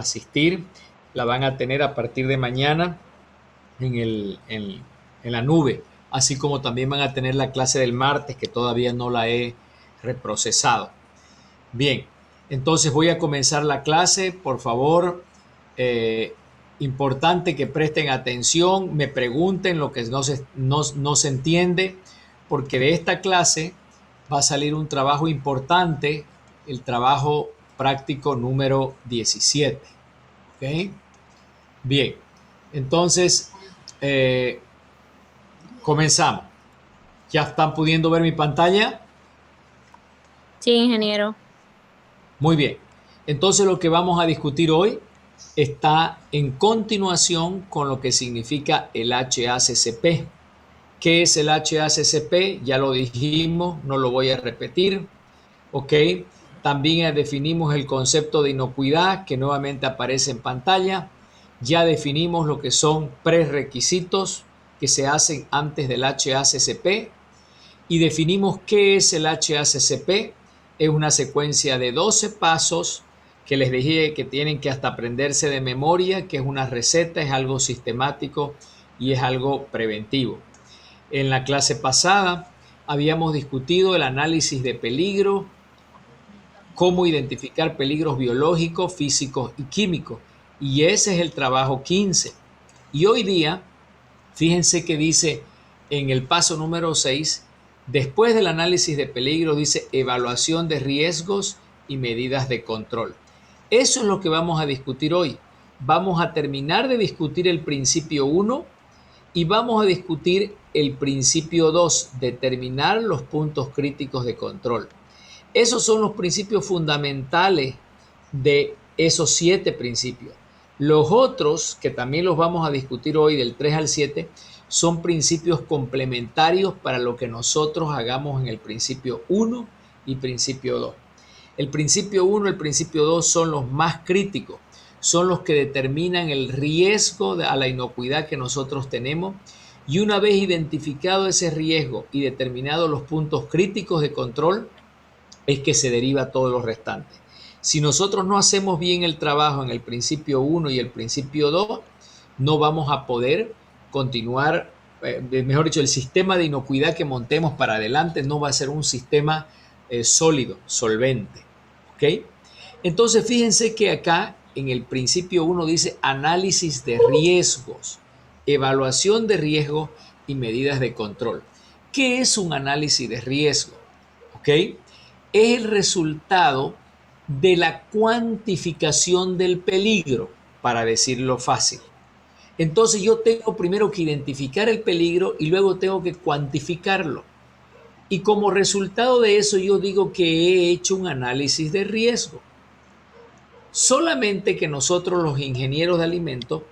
asistir, la van a tener a partir de mañana en la nube, así como también van a tener la clase del martes, que todavía no la he reprocesado. Bien, entonces voy a comenzar la clase. Por favor, eh, importante que presten atención, me pregunten lo que no se entiende, porque de esta clase va a salir un trabajo importante, el trabajo práctico número 17. ¿Ok? Bien, entonces eh, comenzamos. ¿Ya están pudiendo ver mi pantalla? Sí, ingeniero. Muy bien. Entonces lo que vamos a discutir hoy está en continuación con lo que significa el HACCP. ¿Qué es el HACCP? Ya lo dijimos, no lo voy a repetir. ¿Ok? También definimos el concepto de inocuidad que nuevamente aparece en pantalla. Ya definimos lo que son prerequisitos que se hacen antes del HACCP y definimos qué es el HACCP. Es una secuencia de 12 pasos que les dije que tienen que hasta aprenderse de memoria, que es una receta, es algo sistemático y es algo preventivo. En la clase pasada habíamos discutido el análisis de peligro, cómo identificar peligros biológicos, físicos y químicos. Y ese es el trabajo 15. Y hoy día, fíjense que dice en el paso número 6, después del análisis de peligro, dice evaluación de riesgos y medidas de control. Eso es lo que vamos a discutir hoy. Vamos a terminar de discutir el principio 1 y vamos a discutir el principio 2, determinar los puntos críticos de control. Esos son los principios fundamentales de esos 7 principios. Los otros, que también los vamos a discutir hoy del 3 al 7, son principios complementarios para lo que nosotros hagamos en el principio 1 y principio 2. El principio 1 y el principio 2 son los más críticos, son los que determinan el riesgo a la inocuidad que nosotros tenemos, y una vez identificado ese riesgo y determinados los puntos críticos de control, es que se deriva todo lo restante. Si nosotros no hacemos bien el trabajo en el principio 1 y el principio 2, no vamos a poder continuar, mejor dicho, el sistema de inocuidad que montemos para adelante no va a ser un sistema sólido, solvente. ¿Ok? Entonces fíjense que acá en el principio 1 dice análisis de riesgos, evaluación de riesgos y medidas de control. ¿Qué es un análisis de riesgo? ¿Ok? Es el resultado de la cuantificación del peligro, para decirlo fácil. Entonces yo tengo primero que identificar el peligro y luego tengo que cuantificarlo. Y como resultado de eso yo digo que he hecho un análisis de riesgo. Solamente que nosotros los ingenieros de alimentos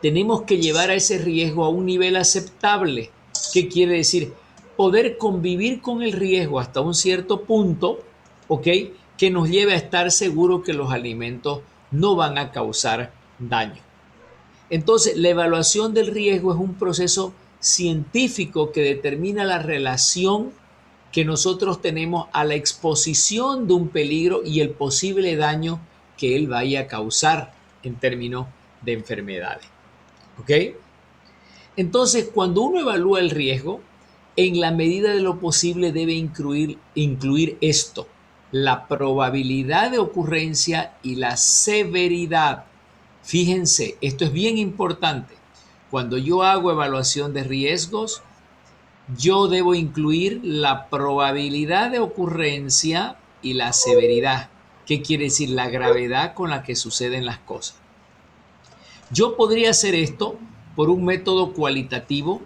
tenemos que llevar a ese riesgo a un nivel aceptable. ¿Qué quiere decir? Poder convivir con el riesgo hasta un cierto punto, ¿ok? Que nos lleve a estar seguros que los alimentos no van a causar daño. Entonces, la evaluación del riesgo es un proceso científico que determina la relación que nosotros tenemos a la exposición de un peligro y el posible daño que él vaya a causar en términos de enfermedades. ¿Ok? Entonces, cuando uno evalúa el riesgo, en la medida de lo posible debe incluir esto, la probabilidad de ocurrencia y la severidad. Fíjense, esto es bien importante. Cuando yo hago evaluación de riesgos, yo debo incluir la probabilidad de ocurrencia y la severidad. ¿Qué quiere decir? La gravedad con la que suceden las cosas. Yo podría hacer esto por un método cualitativo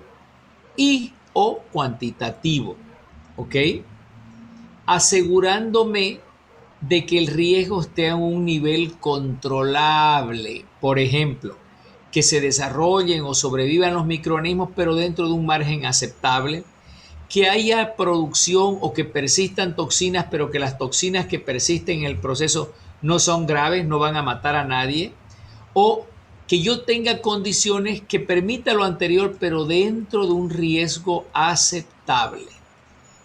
y o cuantitativo, ¿ok? Asegurándome de que el riesgo esté a un nivel controlable. Por ejemplo, que se desarrollen o sobrevivan los microorganismos, pero dentro de un margen aceptable. Que haya producción o que persistan toxinas, pero que las toxinas que persisten en el proceso no son graves, no van a matar a nadie. O que yo tenga condiciones que permita lo anterior, pero dentro de un riesgo aceptable.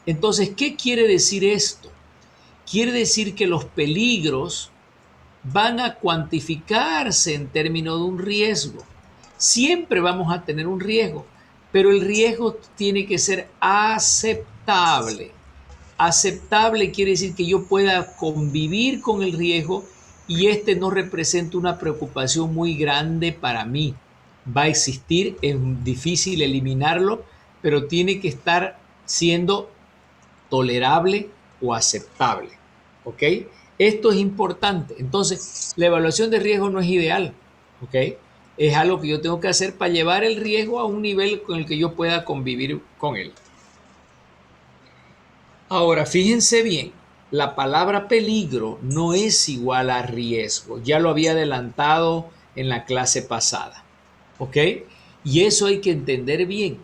Entonces, ¿qué quiere decir esto? Quiere decir que los peligros van a cuantificarse en términos de un riesgo. Siempre vamos a tener un riesgo, pero el riesgo tiene que ser aceptable. Aceptable quiere decir que yo pueda convivir con el riesgo y este no representa una preocupación muy grande para mí. Va a existir, es difícil eliminarlo, pero tiene que estar siendo tolerable o aceptable. ¿Ok? Esto es importante. Entonces, la evaluación de riesgo no es ideal. ¿Ok? Es algo que yo tengo que hacer para llevar el riesgo a un nivel con el que yo pueda convivir con él. Ahora, fíjense bien, la palabra peligro no es igual a riesgo. Ya lo había adelantado en la clase pasada. ¿Ok? Y eso hay que entender bien.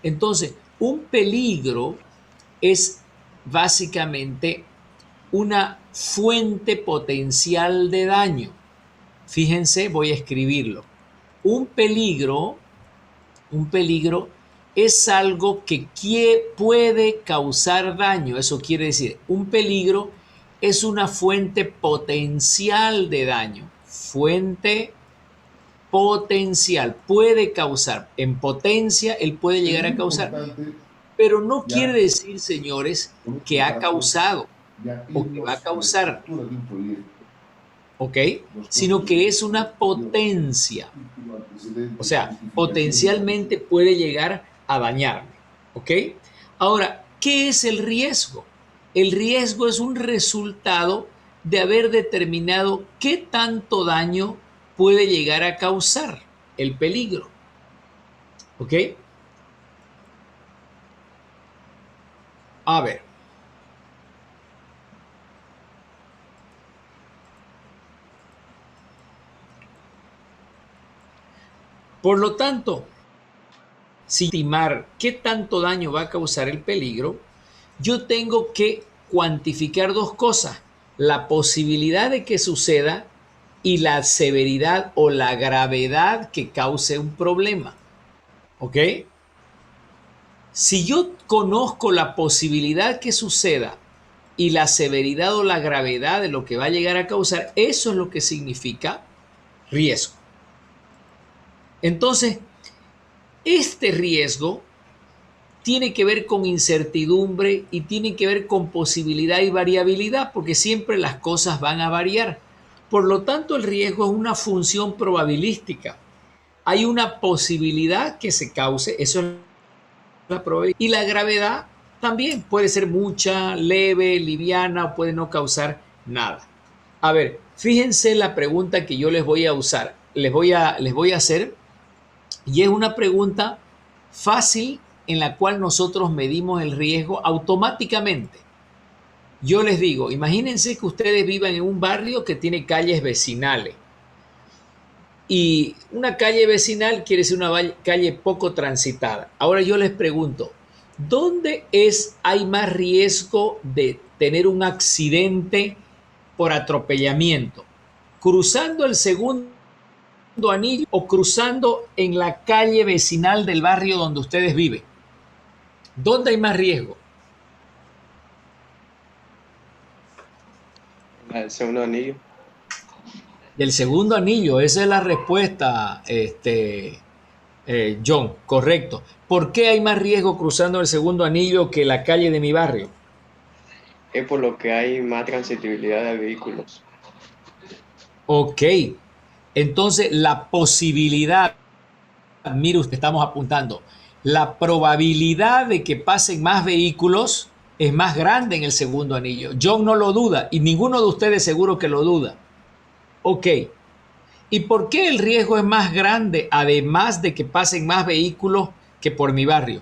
Entonces, un peligro es básicamente una fuente potencial de daño. Fíjense, voy a escribirlo. Un peligro, un peligro es algo que puede causar daño. Eso quiere decir, un peligro es una fuente potencial de daño. Fuente potencial, puede causar. En potencia, él puede llegar a causar. Pero no quiere decir, señores, que ha causado o que va a causar, ¿ok? Sino que es una potencia. O sea, potencialmente puede llegar a dañarme, ¿ok? Ahora, ¿qué es el riesgo? El riesgo es un resultado de haber determinado qué tanto daño puede llegar a causar el peligro, ¿ok? A ver. Por lo tanto, si estimar qué tanto daño va a causar el peligro, yo tengo que cuantificar dos cosas, la posibilidad de que suceda y la severidad o la gravedad que cause un problema. ¿Ok? Si yo conozco la posibilidad que suceda y la severidad o la gravedad de lo que va a llegar a causar, eso es lo que significa riesgo. Entonces, este riesgo tiene que ver con incertidumbre y tiene que ver con posibilidad y variabilidad, porque siempre las cosas van a variar. Por lo tanto, el riesgo es una función probabilística. Hay una posibilidad que se cause, eso es la probabilidad. Y la gravedad también puede ser mucha, leve, liviana, o puede no causar nada. A ver, fíjense la pregunta que yo les voy a usar, les voy a hacer, y es una pregunta fácil en la cual nosotros medimos el riesgo automáticamente. Yo les digo, imagínense que ustedes vivan en un barrio que tiene calles vecinales. Y una calle vecinal quiere decir una calle poco transitada. Ahora yo les pregunto, ¿dónde hay más riesgo de tener un accidente por atropellamiento? ¿Cruzando el segundo anillo o cruzando en la calle vecinal del barrio donde ustedes viven? ¿Dónde hay más riesgo? El segundo anillo. Del segundo anillo, esa es la respuesta, John, correcto. ¿Por qué hay más riesgo cruzando el segundo anillo que la calle de mi barrio? Es por lo que hay más transitibilidad de vehículos. Ok, entonces la posibilidad, mire usted, estamos apuntando, la probabilidad de que pasen más vehículos es más grande en el segundo anillo. John no lo duda y ninguno de ustedes seguro que lo duda. Ok, ¿y por qué el riesgo es más grande además de que pasen más vehículos que por mi barrio?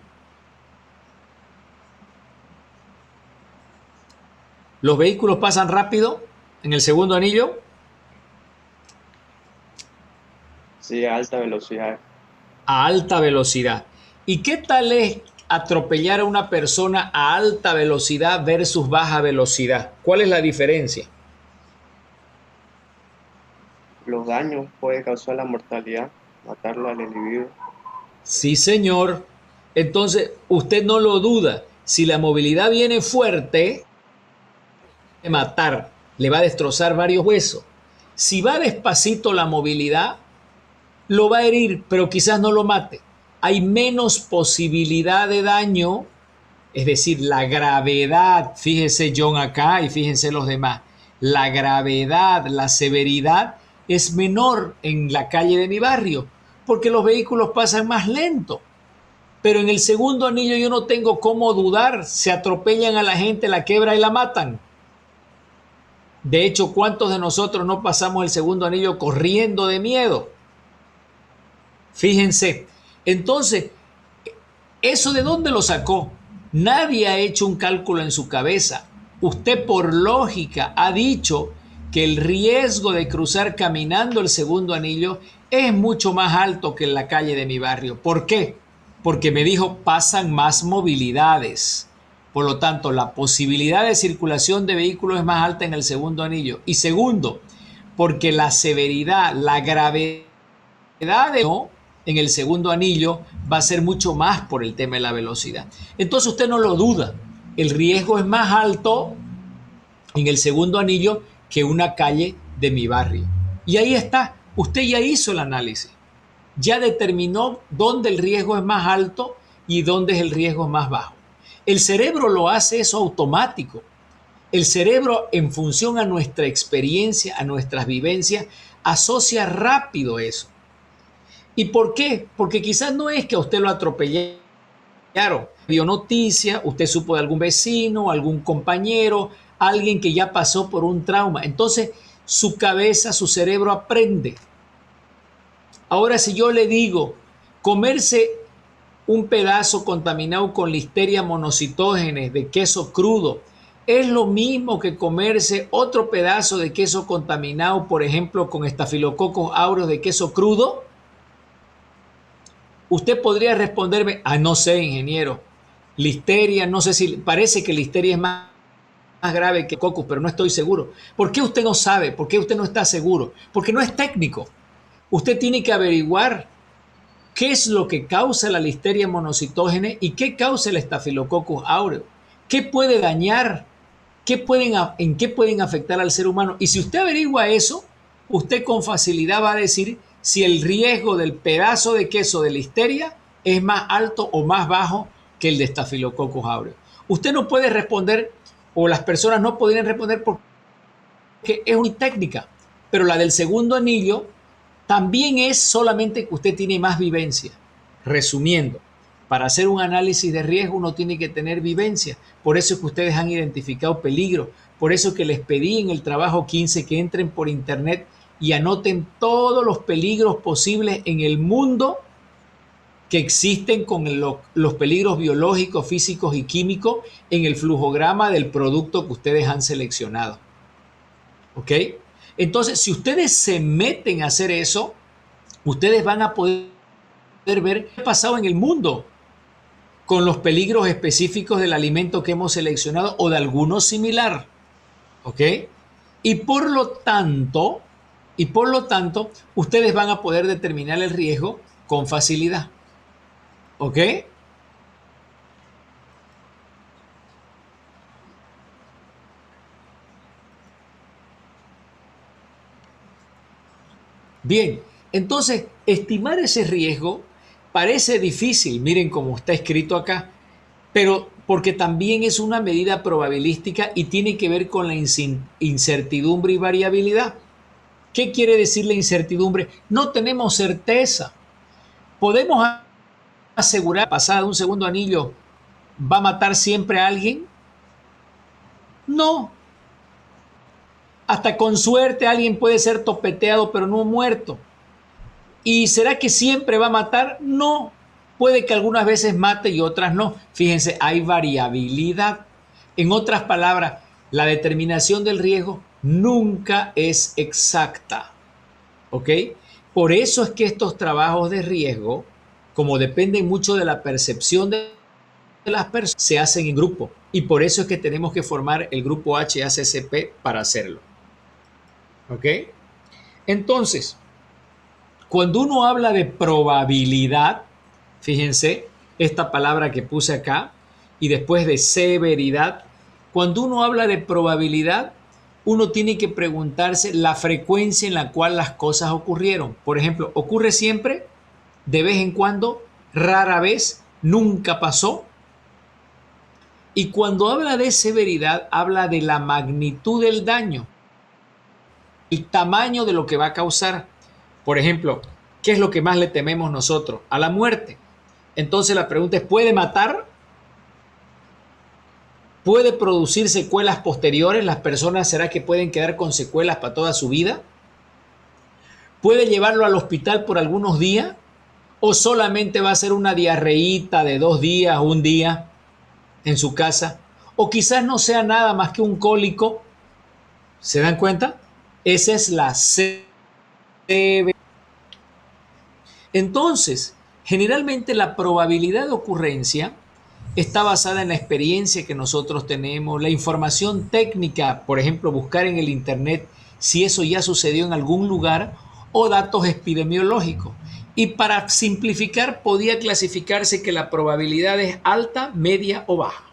¿Los vehículos pasan rápido en el segundo anillo? Sí, a alta velocidad. A alta velocidad. ¿Y qué tal es atropellar a una persona a alta velocidad versus baja velocidad? ¿Cuál es la diferencia? Los daños pueden causar la mortalidad, matarlo al individuo. Sí, señor. Entonces, usted no lo duda. Si la movilidad viene fuerte, matar, le va a destrozar varios huesos. Si va despacito la movilidad, lo va a herir, pero quizás no lo mate. Hay menos posibilidad de daño, es decir, la gravedad, fíjese John acá y fíjense los demás, la gravedad, la severidad es menor en la calle de mi barrio, porque los vehículos pasan más lento. Pero en el segundo anillo yo no tengo cómo dudar, se atropellan a la gente, la quebra y la matan. De hecho, ¿cuántos de nosotros no pasamos el segundo anillo corriendo de miedo? Fíjense, entonces, ¿eso de dónde lo sacó? Nadie ha hecho un cálculo en su cabeza. Usted por lógica ha dicho que el riesgo de cruzar caminando el segundo anillo es mucho más alto que en la calle de mi barrio. ¿Por qué? Porque me dijo pasan más movilidades. Por lo tanto, la posibilidad de circulación de vehículos es más alta en el segundo anillo. Y segundo, porque la severidad, la gravedad en el segundo anillo va a ser mucho más por el tema de la velocidad. Entonces usted no lo duda. El riesgo es más alto en el segundo anillo que una calle de mi barrio. Y ahí está. Usted ya hizo el análisis. Ya determinó dónde el riesgo es más alto y dónde es el riesgo más bajo. El cerebro lo hace eso automático. El cerebro, en función a nuestra experiencia, a nuestras vivencias, asocia rápido eso. ¿Y por qué? Porque quizás no es que a usted lo atropellaron. Vio noticias, usted supo de algún vecino, algún compañero, alguien que ya pasó por un trauma. Entonces, su cabeza, su cerebro aprende. Ahora, si yo le digo, comerse un pedazo contaminado con Listeria monocytogenes de queso crudo es lo mismo que comerse otro pedazo de queso contaminado, por ejemplo, con Staphylococcus aureus de queso crudo. Usted podría responderme, no sé, ingeniero, Listeria, no sé si, parece que Listeria es más grave que Coccus, pero no estoy seguro. ¿Por qué usted no sabe? ¿Por qué usted no está seguro? Porque no es técnico. Usted tiene que averiguar qué es lo que causa la Listeria monocytogenes y qué causa el Staphylococcus aureus. ¿Qué puede dañar? ¿En qué pueden afectar al ser humano? Y si usted averigua eso, usted con facilidad va a decir si el riesgo del pedazo de queso de Listeria es más alto o más bajo que el de Staphylococcus aureus. Usted no puede responder, o las personas no podrían responder porque es una técnica, pero la del segundo anillo también es solamente que usted tiene más vivencia. Resumiendo, para hacer un análisis de riesgo uno tiene que tener vivencia. Por eso es que ustedes han identificado peligro. Por eso es que les pedí en el trabajo 15 que entren por internet y anoten todos los peligros posibles en el mundo que existen con los peligros biológicos, físicos y químicos en el flujograma del producto que ustedes han seleccionado. ¿Ok? Entonces, si ustedes se meten a hacer eso, ustedes van a poder ver qué ha pasado en el mundo con los peligros específicos del alimento que hemos seleccionado o de alguno similar. ¿Ok? Y por lo tanto, ustedes van a poder determinar el riesgo con facilidad. ¿Ok? Bien, entonces, estimar ese riesgo parece difícil, miren cómo está escrito acá, pero porque también es una medida probabilística y tiene que ver con la incertidumbre y variabilidad. ¿Qué quiere decir la incertidumbre? No tenemos certeza. ¿Podemos asegurar que la pasada de un segundo anillo va a matar siempre a alguien? No. Hasta con suerte alguien puede ser topeteado pero no muerto. ¿Y será que siempre va a matar? No. Puede que algunas veces mate y otras no. Fíjense, hay variabilidad. En otras palabras, la determinación del riesgo nunca es exacta. ¿Ok? Por eso es que estos trabajos de riesgo, como dependen mucho de la percepción de las personas, se hacen en grupo. Y por eso es que tenemos que formar el grupo HACCP para hacerlo. ¿Ok? Entonces, cuando uno habla de probabilidad, fíjense, esta palabra que puse acá, y después de severidad, cuando uno habla de probabilidad, uno tiene que preguntarse la frecuencia en la cual las cosas ocurrieron. Por ejemplo, ¿ocurre siempre? ¿De vez en cuando? ¿Rara vez? ¿Nunca pasó? Y cuando habla de severidad, habla de la magnitud del daño, el tamaño de lo que va a causar. Por ejemplo, ¿qué es lo que más le tememos nosotros? A la muerte. Entonces la pregunta es, ¿puede matar? ¿Puede producir secuelas posteriores? ¿Las personas será que pueden quedar con secuelas para toda su vida? ¿Puede llevarlo al hospital por algunos días? ¿O solamente va a ser una diarreíta de 2 días, un día en su casa? O quizás no sea nada más que un cólico. ¿Se dan cuenta? Esa es la severidad. Entonces, generalmente la probabilidad de ocurrencia está basada en la experiencia que nosotros tenemos, la información técnica, por ejemplo, buscar en el internet si eso ya sucedió en algún lugar, o datos epidemiológicos. Y para simplificar, podía clasificarse que la probabilidad es alta, media o baja,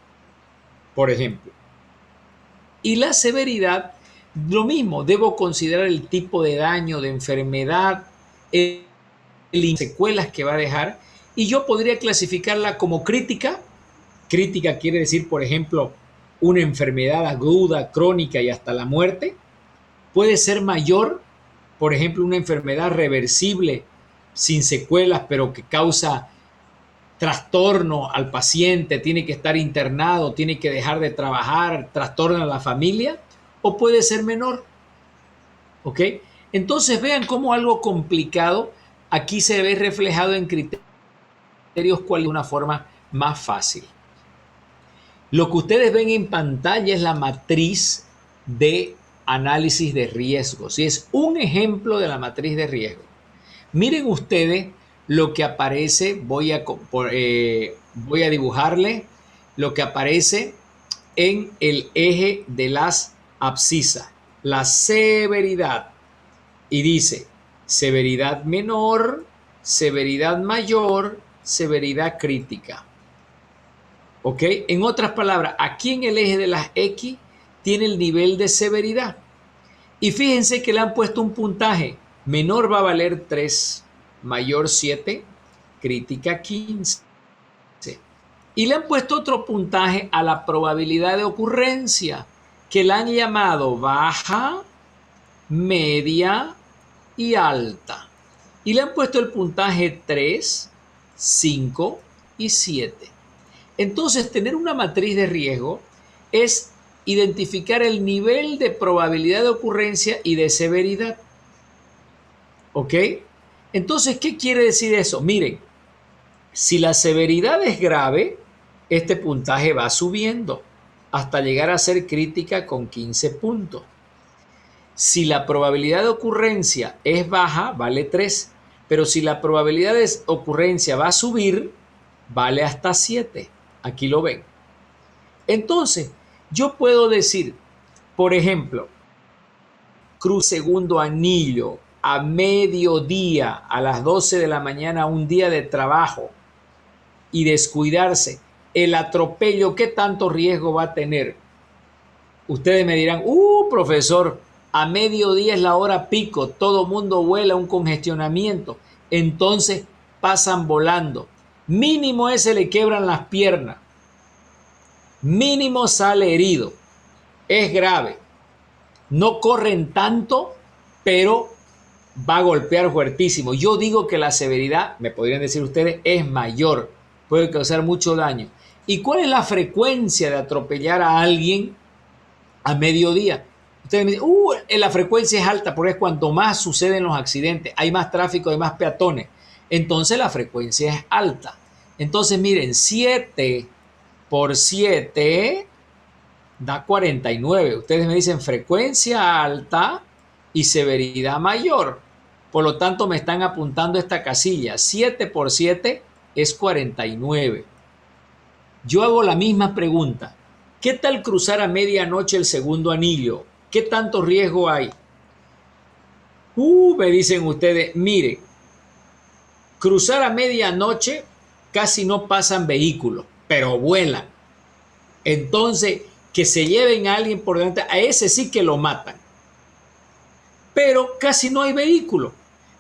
por ejemplo. Y la severidad, lo mismo, debo considerar el tipo de daño, de enfermedad, las secuelas que va a dejar, y yo podría clasificarla como crítica. Crítica quiere decir, por ejemplo, una enfermedad aguda, crónica y hasta la muerte. Puede ser mayor, por ejemplo, una enfermedad reversible, sin secuelas, pero que causa trastorno al paciente, tiene que estar internado, tiene que dejar de trabajar, trastorna a la familia, o puede ser menor. ¿Ok? Entonces vean cómo algo complicado aquí se ve reflejado en criterios cuál de una forma más fácil. Lo que ustedes ven en pantalla es la matriz de análisis de riesgos y es un ejemplo de la matriz de riesgo. Miren ustedes lo que aparece, voy a dibujarle lo que aparece en el eje de las abscisas, la severidad, y dice severidad menor, severidad mayor, severidad crítica. ¿Ok? En otras palabras, aquí en el eje de las X tiene el nivel de severidad. Y fíjense que le han puesto un puntaje. Menor va a valer 3, mayor 7, crítica 15. Y le han puesto otro puntaje a la probabilidad de ocurrencia, que la han llamado baja, media y alta. Y le han puesto el puntaje 3, 5 y 7. Entonces, tener una matriz de riesgo es identificar el nivel de probabilidad de ocurrencia y de severidad. ¿Ok? Entonces, ¿qué quiere decir eso? Miren, si la severidad es grave, este puntaje va subiendo hasta llegar a ser crítica con 15 puntos. Si la probabilidad de ocurrencia es baja, vale 3. Pero si la probabilidad de ocurrencia va a subir, vale hasta 7. Aquí lo ven. Entonces, yo puedo decir, por ejemplo, cruz segundo anillo a mediodía, a las 12 de la mañana, un día de trabajo, y descuidarse, el atropello, ¿qué tanto riesgo va a tener? Ustedes me dirán, profesor, a mediodía es la hora pico, todo mundo vuela, un congestionamiento, entonces pasan volando. Mínimo ese le quebran las piernas. Mínimo sale herido. Es grave. No corren tanto, pero va a golpear fuertísimo. Yo digo que la severidad, me podrían decir ustedes, es mayor. Puede causar mucho daño. ¿Y cuál es la frecuencia de atropellar a alguien a mediodía? Ustedes me dicen, la frecuencia es alta porque es cuanto más suceden los accidentes, hay más tráfico, hay más peatones. Entonces la frecuencia es alta. Entonces miren, 7 por 7 da 49. Ustedes me dicen frecuencia alta y severidad mayor. Por lo tanto, me están apuntando esta casilla. 7 por 7 es 49. Yo hago la misma pregunta. ¿Qué tal cruzar a medianoche el segundo anillo? ¿Qué tanto riesgo hay? Me dicen ustedes, mire, cruzar a medianoche casi no pasan vehículos, pero vuelan. Entonces, que se lleven a alguien por delante, a ese sí que lo matan. Pero casi no hay vehículo.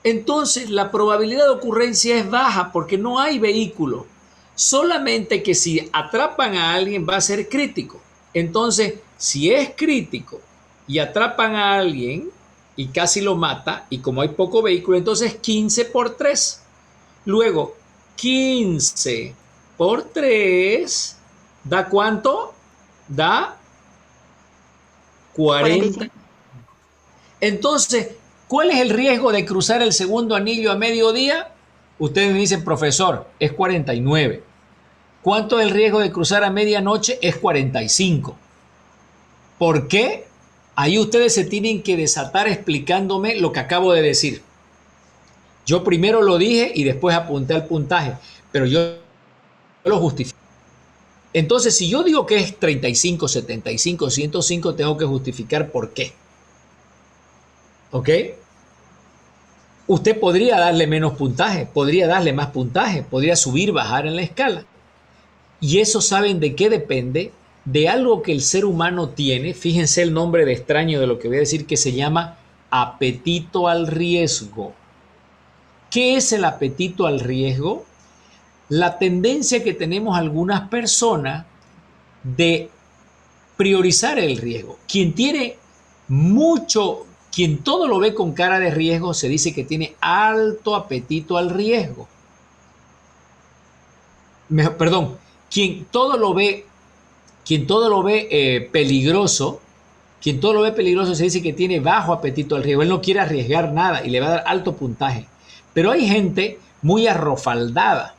Entonces la probabilidad de ocurrencia es baja porque no hay vehículo. Solamente que si atrapan a alguien va a ser crítico. Entonces, si es crítico y atrapan a alguien y casi lo mata, y como hay poco vehículo, entonces 15 por 3. Luego, 15 por 3 da ¿cuánto? Da 40. Entonces, ¿cuál es el riesgo de cruzar el segundo anillo a mediodía? Ustedes me dicen, profesor, es 49. ¿Cuánto es el riesgo de cruzar a medianoche? Es 45. ¿Por qué? Ahí ustedes se tienen que desatar explicándome lo que acabo de decir. Yo primero lo dije y después apunté al puntaje, pero yo lo justifico. Entonces, si yo digo que es 35, 75, 105, tengo que justificar por qué. ¿Ok? Usted podría darle menos puntaje, podría darle más puntaje, podría subir, bajar en la escala. Y eso, ¿saben de qué depende? De algo que el ser humano tiene. Fíjense el nombre de extraño de lo que voy a decir, que se llama apetito al riesgo. ¿Qué es el apetito al riesgo? La tendencia que tenemos algunas personas de priorizar el riesgo. Quien tiene mucho, quien todo lo ve con cara de riesgo, se dice que tiene alto apetito al riesgo. Perdón, quien todo lo ve peligroso, quien todo lo ve peligroso se dice que tiene bajo apetito al riesgo. Él no quiere arriesgar nada y le va a dar alto puntaje. Pero hay gente muy arrofaldada.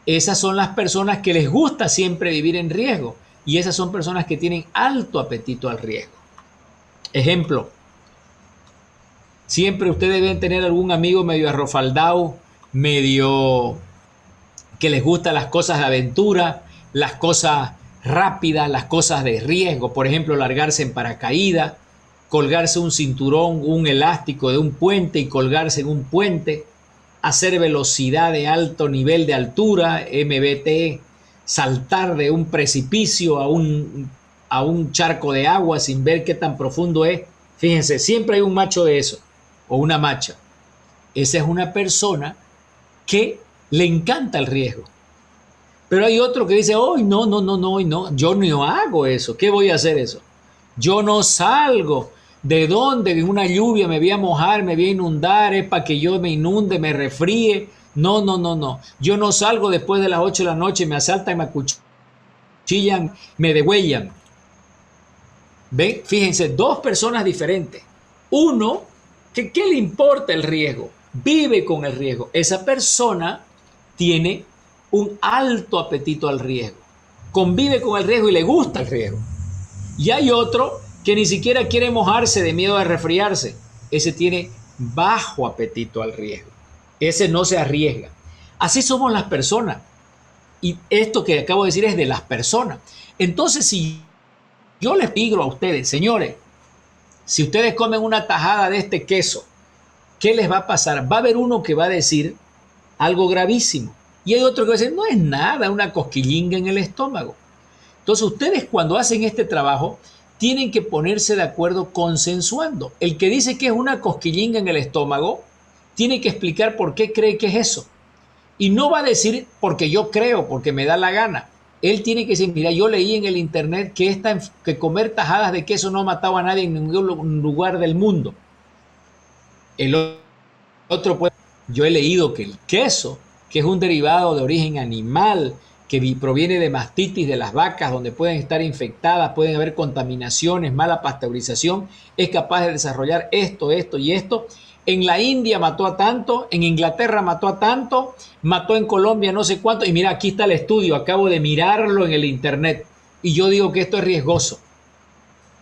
Esas son las personas que les gusta siempre vivir en riesgo. Y esas son personas que tienen alto apetito al riesgo. Ejemplo. Siempre ustedes deben tener algún amigo medio arrofaldado, medio que les gustan las cosas de aventura, las cosas rápidas, las cosas de riesgo. Por ejemplo, largarse en paracaídas, colgarse un cinturón, un elástico de un puente y colgarse en un puente, hacer velocidad de alto nivel de altura, MBT, saltar de un precipicio a un charco de agua sin ver qué tan profundo es. Fíjense, siempre hay un macho de eso, o una macha. Esa es una persona que le encanta el riesgo. Pero hay otro que dice, hoy no, yo no hago eso. ¿Qué voy a hacer eso? Yo no salgo. ¿De dónde? En una lluvia me voy a mojar, me voy a inundar, es para que yo me inunde, me resfríe. No. Yo no salgo después de las 8 de la noche, me asaltan, me acuchillan, me degüellan. ¿Ven? Fíjense, dos personas diferentes. Uno, ¿qué le importa el riesgo? Vive con el riesgo. Esa persona tiene un alto apetito al riesgo. Convive con el riesgo y le gusta el riesgo. Y hay otro que ni siquiera quiere mojarse de miedo a resfriarse. Ese tiene bajo apetito al riesgo. Ese no se arriesga. Así somos las personas. Y esto que acabo de decir es de las personas. Entonces, si yo les digo a ustedes, señores, si ustedes comen una tajada de este queso, ¿qué les va a pasar? Va a haber uno que va a decir algo gravísimo. Y hay otro que va a decir, no es nada, una cosquillinga en el estómago. Entonces, ustedes cuando hacen este trabajo, tienen que ponerse de acuerdo consensuando. El que dice que es una cosquillinga en el estómago, tiene que explicar por qué cree que es eso. Y no va a decir porque yo creo, porque me da la gana. Él tiene que decir, mira, yo leí en el internet que comer tajadas de queso no mataba a nadie en ningún lugar del mundo. El otro puede, yo he leído que el queso, que es un derivado de origen animal, que proviene de mastitis de las vacas, donde pueden estar infectadas, pueden haber contaminaciones, mala pasteurización, es capaz de desarrollar esto y esto. En la India mató a tanto, en Inglaterra mató a tanto, mató en Colombia no sé cuánto. Y mira, aquí está el estudio, acabo de mirarlo en el internet. Y yo digo que esto es riesgoso.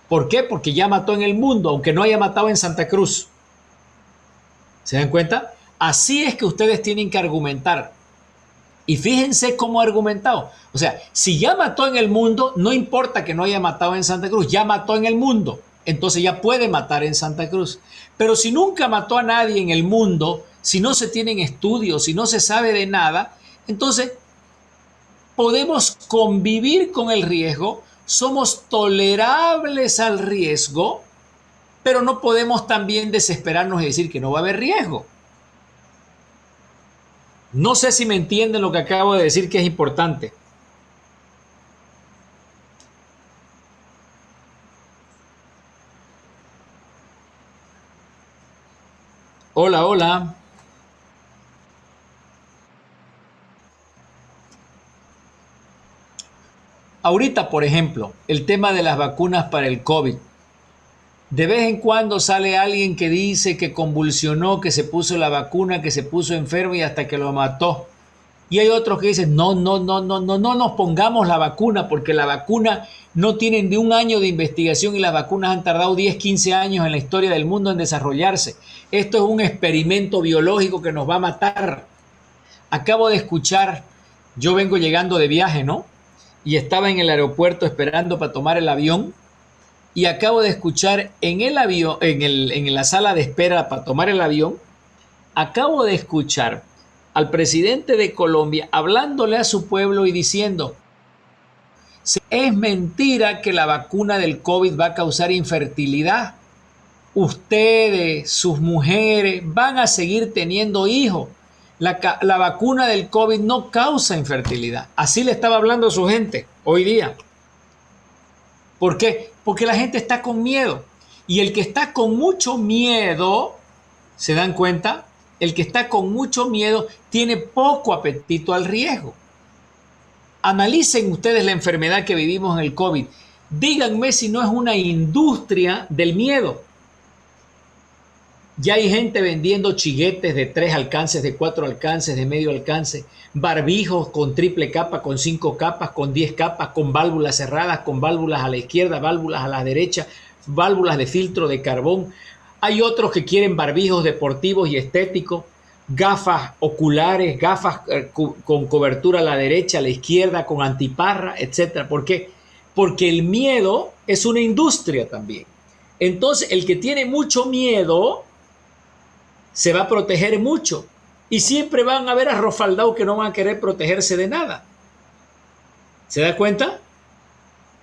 ¿Por qué? Porque ya mató en el mundo, aunque no haya matado en Santa Cruz. ¿Se dan cuenta? Así es que ustedes tienen que argumentar. Y fíjense cómo ha argumentado. O sea, si ya mató en el mundo, no importa que no haya matado en Santa Cruz, ya mató en el mundo. Entonces ya puede matar en Santa Cruz. Pero si nunca mató a nadie en el mundo, si no se tienen estudios, si no se sabe de nada, entonces podemos convivir con el riesgo somos tolerables al riesgo, pero no podemos también desesperarnos y decir que no va a haber riesgo. No sé si me entienden lo que acabo de decir, que es importante. Hola, hola. Ahorita, por ejemplo, el tema de las vacunas para el COVID. De vez en cuando sale alguien que dice que convulsionó, que se puso la vacuna, que se puso enfermo y hasta que lo mató. Y hay otros que dicen, no, no, no, no, no, no nos pongamos la vacuna porque la vacuna no tiene ni un año de investigación y las vacunas han tardado 10, 15 años en la historia del mundo en desarrollarse. Esto es un experimento biológico que nos va a matar. Acabo de escuchar, yo vengo llegando de viaje, ¿no? Y estaba en el aeropuerto esperando para tomar el avión y acabo de escuchar en el avión, en la sala de espera para tomar el avión, acabo de escuchar al presidente de Colombia hablándole a su pueblo y diciendo, es mentira que la vacuna del COVID va a causar infertilidad. Ustedes, sus mujeres, van a seguir teniendo hijos. La vacuna del COVID no causa infertilidad. Así le estaba hablando a su gente hoy día. ¿Por qué? Porque la gente está con miedo. Y el que está con mucho miedo, ¿se dan cuenta? El que está con mucho miedo tiene poco apetito al riesgo. Analicen ustedes la enfermedad que vivimos en el COVID. Díganme si no es una industria del miedo. Ya hay gente vendiendo chiguetes de 3 alcances, de 4 alcances, de medio alcance, barbijos con triple capa, con 5 capas, con 10 capas, con válvulas cerradas, con válvulas a la izquierda, válvulas a la derecha, válvulas de filtro de carbón. Hay otros que quieren barbijos deportivos y estéticos, gafas oculares, gafas con cobertura a la derecha, a la izquierda, con antiparra, etc. ¿Por qué? Porque el miedo es una industria también. Entonces, el que tiene mucho miedo se va a proteger mucho y siempre van a haber arrofaldados que no van a querer protegerse de nada. ¿Se da cuenta?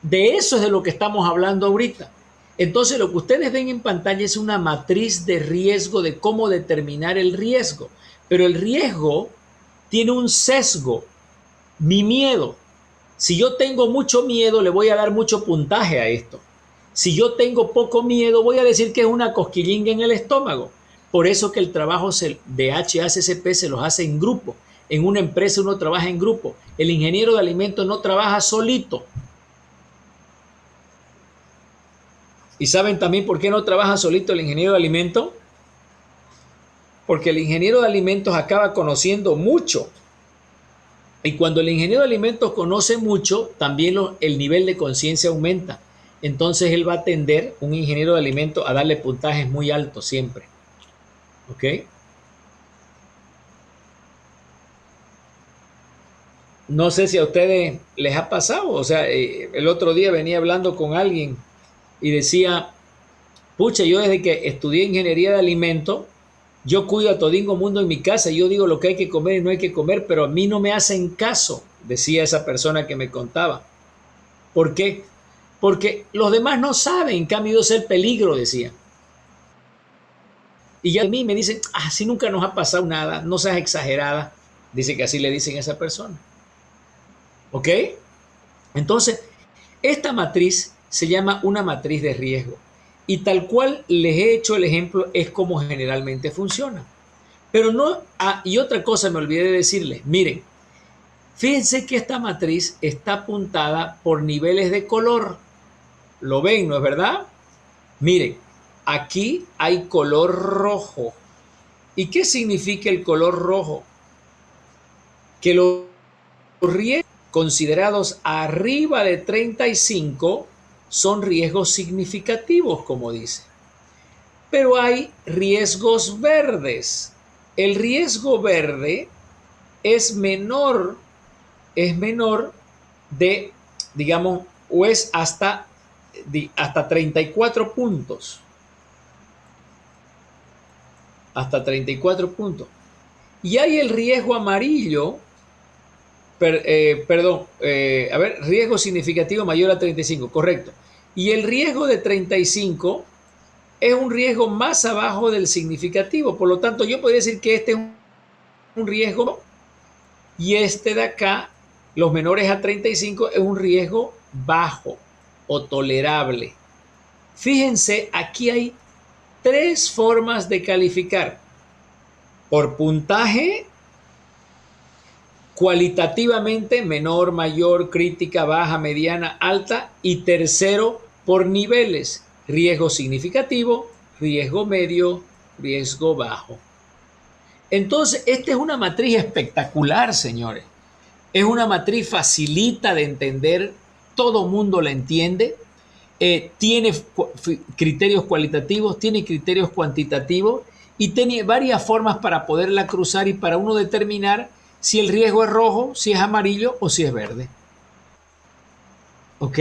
De eso es de lo que estamos hablando ahorita. Entonces lo que ustedes ven en pantalla es una matriz de riesgo, de cómo determinar el riesgo. Pero el riesgo tiene un sesgo, mi miedo. Si yo tengo mucho miedo, le voy a dar mucho puntaje a esto. Si yo tengo poco miedo, voy a decir que es una cosquillinga en el estómago. Por eso que el trabajo de HACCP se los hace en grupo. En una empresa uno trabaja en grupo. El ingeniero de alimentos no trabaja solito. ¿Y saben también por qué no trabaja solito el ingeniero de alimentos? Porque el ingeniero de alimentos acaba conociendo mucho. Y cuando el ingeniero de alimentos conoce mucho, también el nivel de conciencia aumenta. Entonces él va a tender, un ingeniero de alimentos, a darle puntajes muy altos siempre. ¿Ok? No sé si a ustedes les ha pasado. O sea, el otro día venía hablando con alguien y decía, pucha, yo desde que estudié ingeniería de alimentos, yo cuido a todingo mundo en mi casa, yo digo lo que hay que comer y no hay que comer, pero a mí no me hacen caso, decía esa persona que me contaba. ¿Por qué? Porque los demás no saben, en cambio yo sé el peligro, decía. Y ya a mí me dicen, así nunca nos ha pasado nada, no seas exagerada. Dice que así le dicen a esa persona. ¿Ok? Entonces, esta matriz se llama una matriz de riesgo. Y tal cual les he hecho el ejemplo, es como generalmente funciona. Pero no, y otra cosa me olvidé de decirles, miren, fíjense que esta matriz está apuntada por niveles de color. ¿Lo ven, no es verdad? Miren, aquí hay color rojo. ¿Y qué significa el color rojo? Que los riesgos considerados arriba de 35 son riesgos significativos, como dice. Pero hay riesgos verdes. El riesgo verde es menor de, digamos, o es hasta 34 puntos. Hasta 34 puntos. Y hay el riesgo amarillo, Perdón, a ver, riesgo significativo mayor a 35, correcto. Y el riesgo de 35 es un riesgo más abajo del significativo. Por lo tanto, yo podría decir que este es un riesgo y este de acá, los menores a 35, es un riesgo bajo o tolerable. Fíjense, aquí hay tres formas de calificar. Por puntaje, cualitativamente, menor, mayor, crítica, baja, mediana, alta. Y tercero, por niveles, riesgo significativo, riesgo medio, riesgo bajo. Entonces, esta es una matriz espectacular, señores. Es una matriz facilita de entender, todo mundo la entiende. Tiene criterios cualitativos, tiene criterios cuantitativos y tiene varias formas para poderla cruzar y para uno determinar si el riesgo es rojo, si es amarillo o si es verde. ¿Ok?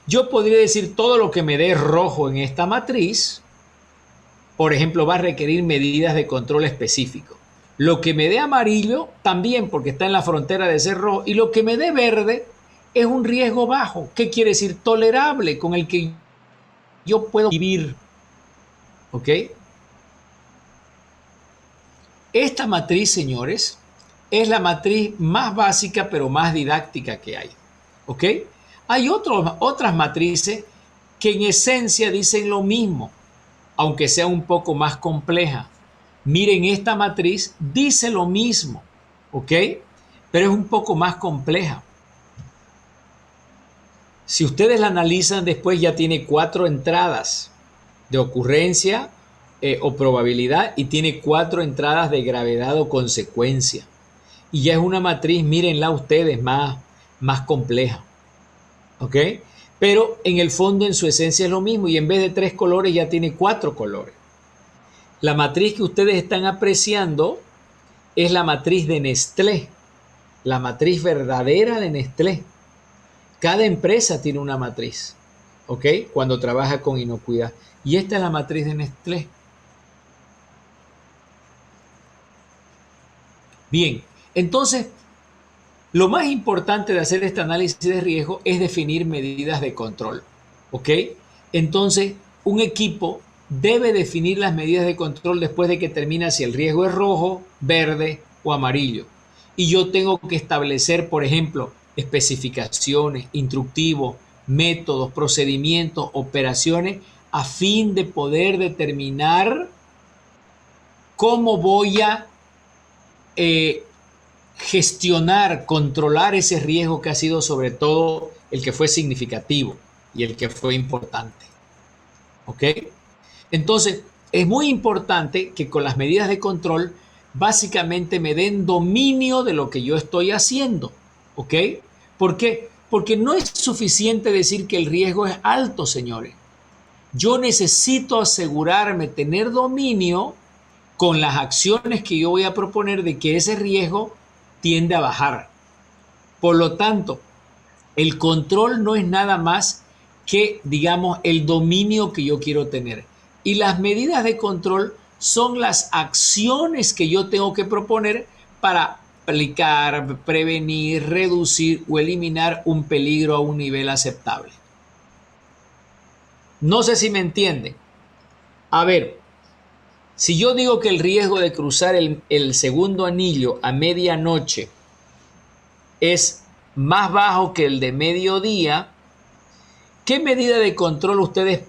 Yo podría decir todo lo que me dé rojo en esta matriz, por ejemplo, va a requerir medidas de control específico. Lo que me dé amarillo también, porque está en la frontera de ser rojo, y lo que me dé verde es un riesgo bajo. ¿Qué quiere decir? Tolerable, con el que yo puedo vivir. ¿Ok? Esta matriz, señores, es la matriz más básica pero más didáctica que hay. ¿Ok? Hay otras matrices que en esencia dicen lo mismo, aunque sea un poco más compleja. Miren, esta matriz dice lo mismo, ¿ok? Pero es un poco más compleja. Si ustedes la analizan después, ya tiene 4 entradas de ocurrencia o probabilidad y tiene 4 entradas de gravedad o consecuencia. Y ya es una matriz, mírenla ustedes, más compleja, ¿ok? Pero en el fondo, en su esencia es lo mismo y en vez de 3 colores ya tiene 4 colores. La matriz que ustedes están apreciando es la matriz de Nestlé, la matriz verdadera de Nestlé. Cada empresa tiene una matriz, ¿ok? Cuando trabaja con inocuidad. Y esta es la matriz de Nestlé. Bien, entonces, lo más importante de hacer este análisis de riesgo es definir medidas de control, ¿ok? Entonces, un equipo debe definir las medidas de control después de que termina si el riesgo es rojo, verde o amarillo. Y yo tengo que establecer, por ejemplo, especificaciones, instructivos, métodos, procedimientos, operaciones, a fin de poder determinar cómo voy a gestionar, controlar ese riesgo que ha sido sobre todo el que fue significativo y el que fue importante. ¿Ok? Entonces, es muy importante que con las medidas de control básicamente me den dominio de lo que yo estoy haciendo. ¿Ok? ¿Por qué? Porque no es suficiente decir que el riesgo es alto, señores. Yo necesito asegurarme, tener dominio con las acciones que yo voy a proponer de que ese riesgo tiende a bajar. Por lo tanto, el control no es nada más que, digamos, el dominio que yo quiero tener. Y las medidas de control son las acciones que yo tengo que proponer para aplicar, prevenir, reducir o eliminar un peligro a un nivel aceptable. No sé si me entienden. A ver, si yo digo que el riesgo de cruzar el segundo anillo a medianoche es más bajo que el de mediodía, ¿qué medida de control ustedes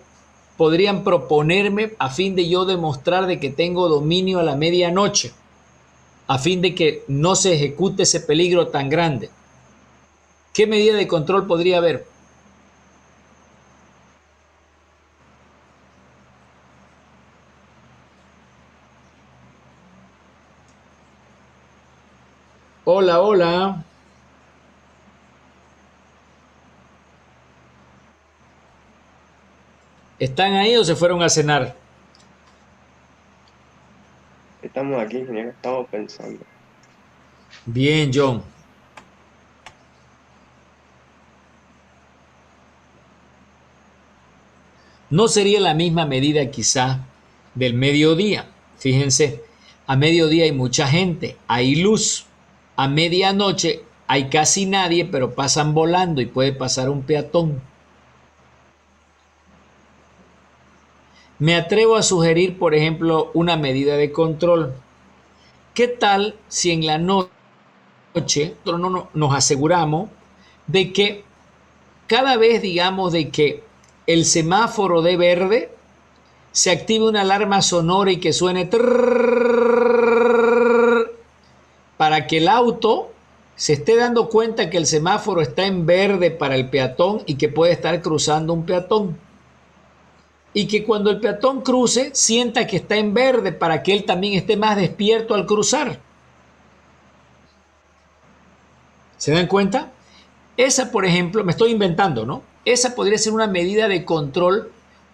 podrían proponerme a fin de yo demostrar de que tengo dominio a la medianoche? A fin de que no se ejecute ese peligro tan grande. ¿Qué medida de control podría haber? Hola, hola. ¿Están ahí o se fueron a cenar? Estamos aquí, ingeniero, estamos pensando. Bien, John. No sería la misma medida quizá del mediodía. Fíjense, a mediodía hay mucha gente, hay luz. A medianoche hay casi nadie, pero pasan volando y puede pasar un peatón. Me atrevo a sugerir, por ejemplo, una medida de control. ¿Qué tal si en la noche nos aseguramos de que cada vez, digamos, de que el semáforo de verde se active una alarma sonora y que suene para que el auto se esté dando cuenta que el semáforo está en verde para el peatón y que puede estar cruzando un peatón? Y que cuando el peatón cruce, sienta que está en verde para que él también esté más despierto al cruzar. ¿Se dan cuenta? Esa, por ejemplo, me estoy inventando, ¿no? Esa podría ser una medida de control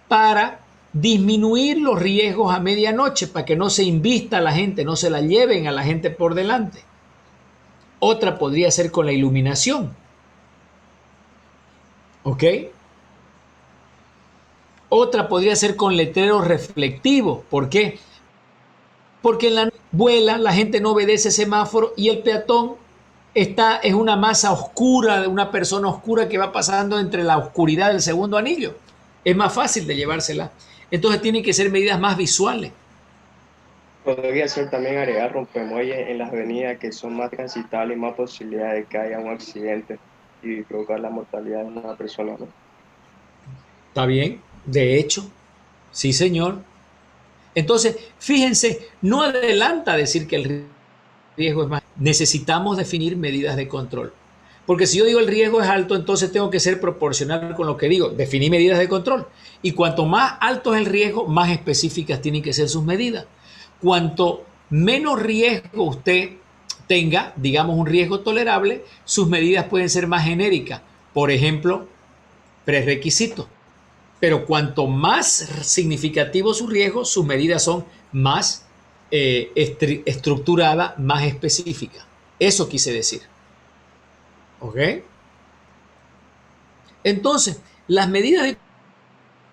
para disminuir los riesgos a medianoche, para que no se invista a la gente, no se la lleven a la gente por delante. Otra podría ser con la iluminación. ¿Ok? Otra podría ser con letreros reflectivos. ¿Por qué? Porque en la noche vuela, la gente no obedece el semáforo y el peatón es una masa oscura, de una persona oscura que va pasando entre la oscuridad del segundo anillo. Es más fácil de llevársela. Entonces tienen que ser medidas más visuales. Podría ser también agregar rompemuelles en las avenidas que son más transitables y más posibilidad de que haya un accidente y provocar la mortalidad de una persona, ¿no? ¿Está bien? De hecho, sí, señor. Entonces, fíjense, no adelanta decir que el riesgo es más. Necesitamos definir medidas de control. Porque si yo digo el riesgo es alto, entonces tengo que ser proporcional con lo que digo. Definí medidas de control. Y cuanto más alto es el riesgo, más específicas tienen que ser sus medidas. Cuanto menos riesgo usted tenga, digamos un riesgo tolerable, sus medidas pueden ser más genéricas. Por ejemplo, prerequisitos. Pero cuanto más significativo su riesgo, sus medidas son más estructuradas, más específicas. Eso quise decir. ¿Ok? Entonces, las medidas de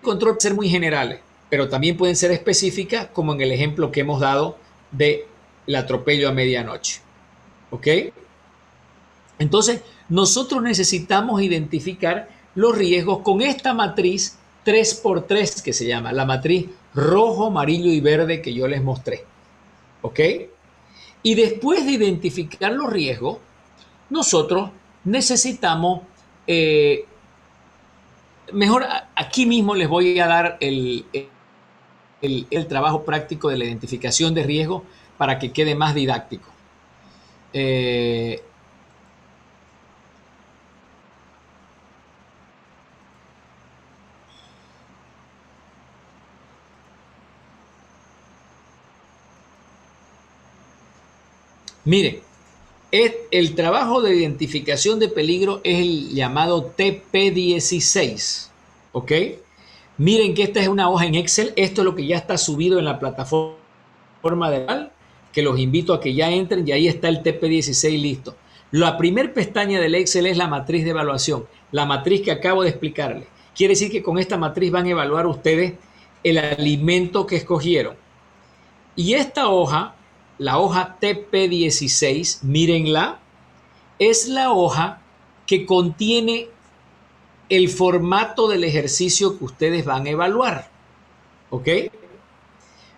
control pueden ser muy generales, pero también pueden ser específicas, como en el ejemplo que hemos dado del atropello a medianoche. ¿Ok? Entonces, nosotros necesitamos identificar los riesgos con esta matriz 3x3 que se llama, la matriz rojo, amarillo y verde que yo les mostré. ¿Ok? Y después de identificar los riesgos, nosotros necesitamos, mejor aquí mismo les voy a dar el trabajo práctico de la identificación de riesgos para que quede más didáctico. Miren, el trabajo de identificación de peligro es el llamado TP16, ¿ok? Miren que esta es una hoja en Excel, esto es lo que ya está subido en la plataforma de que los invito a que ya entren y ahí está el TP16 listo. La primer pestaña del Excel es la matriz de evaluación, la matriz que acabo de explicarles. Quiere decir que con esta matriz van a evaluar ustedes el alimento que escogieron. Y esta hoja, la hoja TP16, mírenla, es la hoja que contiene el formato del ejercicio que ustedes van a evaluar. ¿Ok?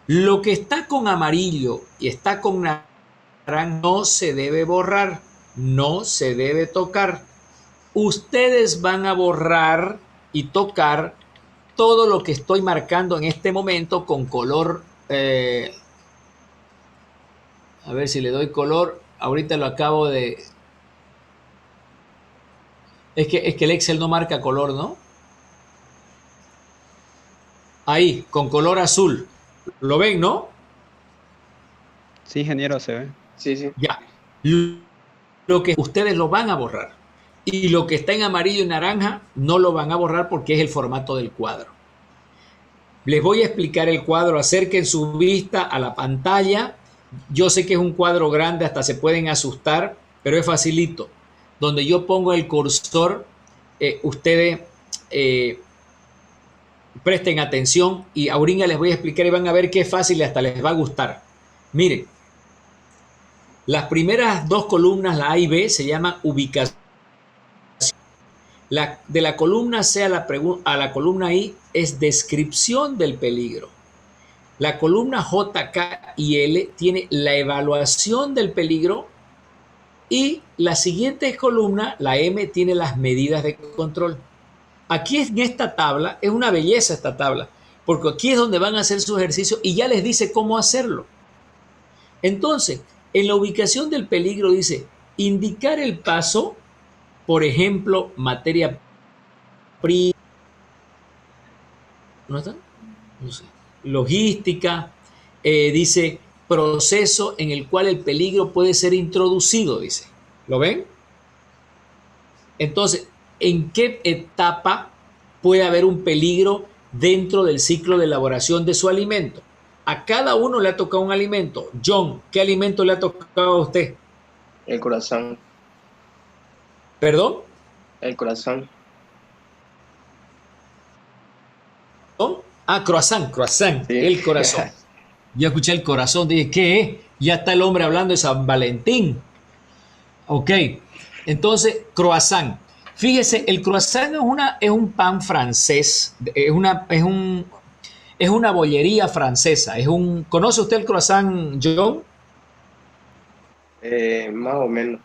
Lo que está con amarillo y está con naranja no se debe borrar, no se debe tocar. Ustedes van a borrar y tocar todo lo que estoy marcando en este momento con color. A ver si le doy color. Ahorita lo acabo de. Es que el Excel no marca color, ¿no? Ahí, con color azul. ¿Lo ven, no? Sí, ingeniero, se ve. Sí, sí. Ya. Lo que ustedes lo van a borrar. Y lo que está en amarillo y naranja no lo van a borrar porque es el formato del cuadro. Les voy a explicar el cuadro. Acerquen su vista a la pantalla. Yo sé que es un cuadro grande, hasta se pueden asustar, pero es facilito. Donde yo pongo el cursor, ustedes presten atención y ahorita les voy a explicar y van a ver qué fácil y hasta les va a gustar. Miren, Las primeras dos columnas, la A y B, se llaman ubicación. De la columna C a la columna I es descripción del peligro. La columna J, K y L tiene la evaluación del peligro y la siguiente columna, la M, tiene las medidas de control. Aquí en esta tabla, es una belleza esta tabla, porque aquí es donde van a hacer su ejercicio y ya les dice cómo hacerlo. Entonces, en la ubicación del peligro dice, indicar el paso, por ejemplo, materia prima, ¿no está? No sé. Logística, dice proceso en el cual el peligro puede ser introducido, dice. ¿Lo ven? Entonces, ¿en qué etapa puede haber un peligro dentro del ciclo de elaboración de su alimento? A cada uno le ha tocado un alimento. John, ¿qué alimento le ha tocado a usted? El corazón. ¿Perdón? El corazón. Ah, croissant, Sí. el corazón. Yo escuché el corazón, dije, ¿qué? Ya está el hombre hablando de San Valentín. Ok, entonces, croissant. Fíjese, el croissant es un pan francés, es una bollería francesa. ¿Conoce usted el croissant, John? Más o menos.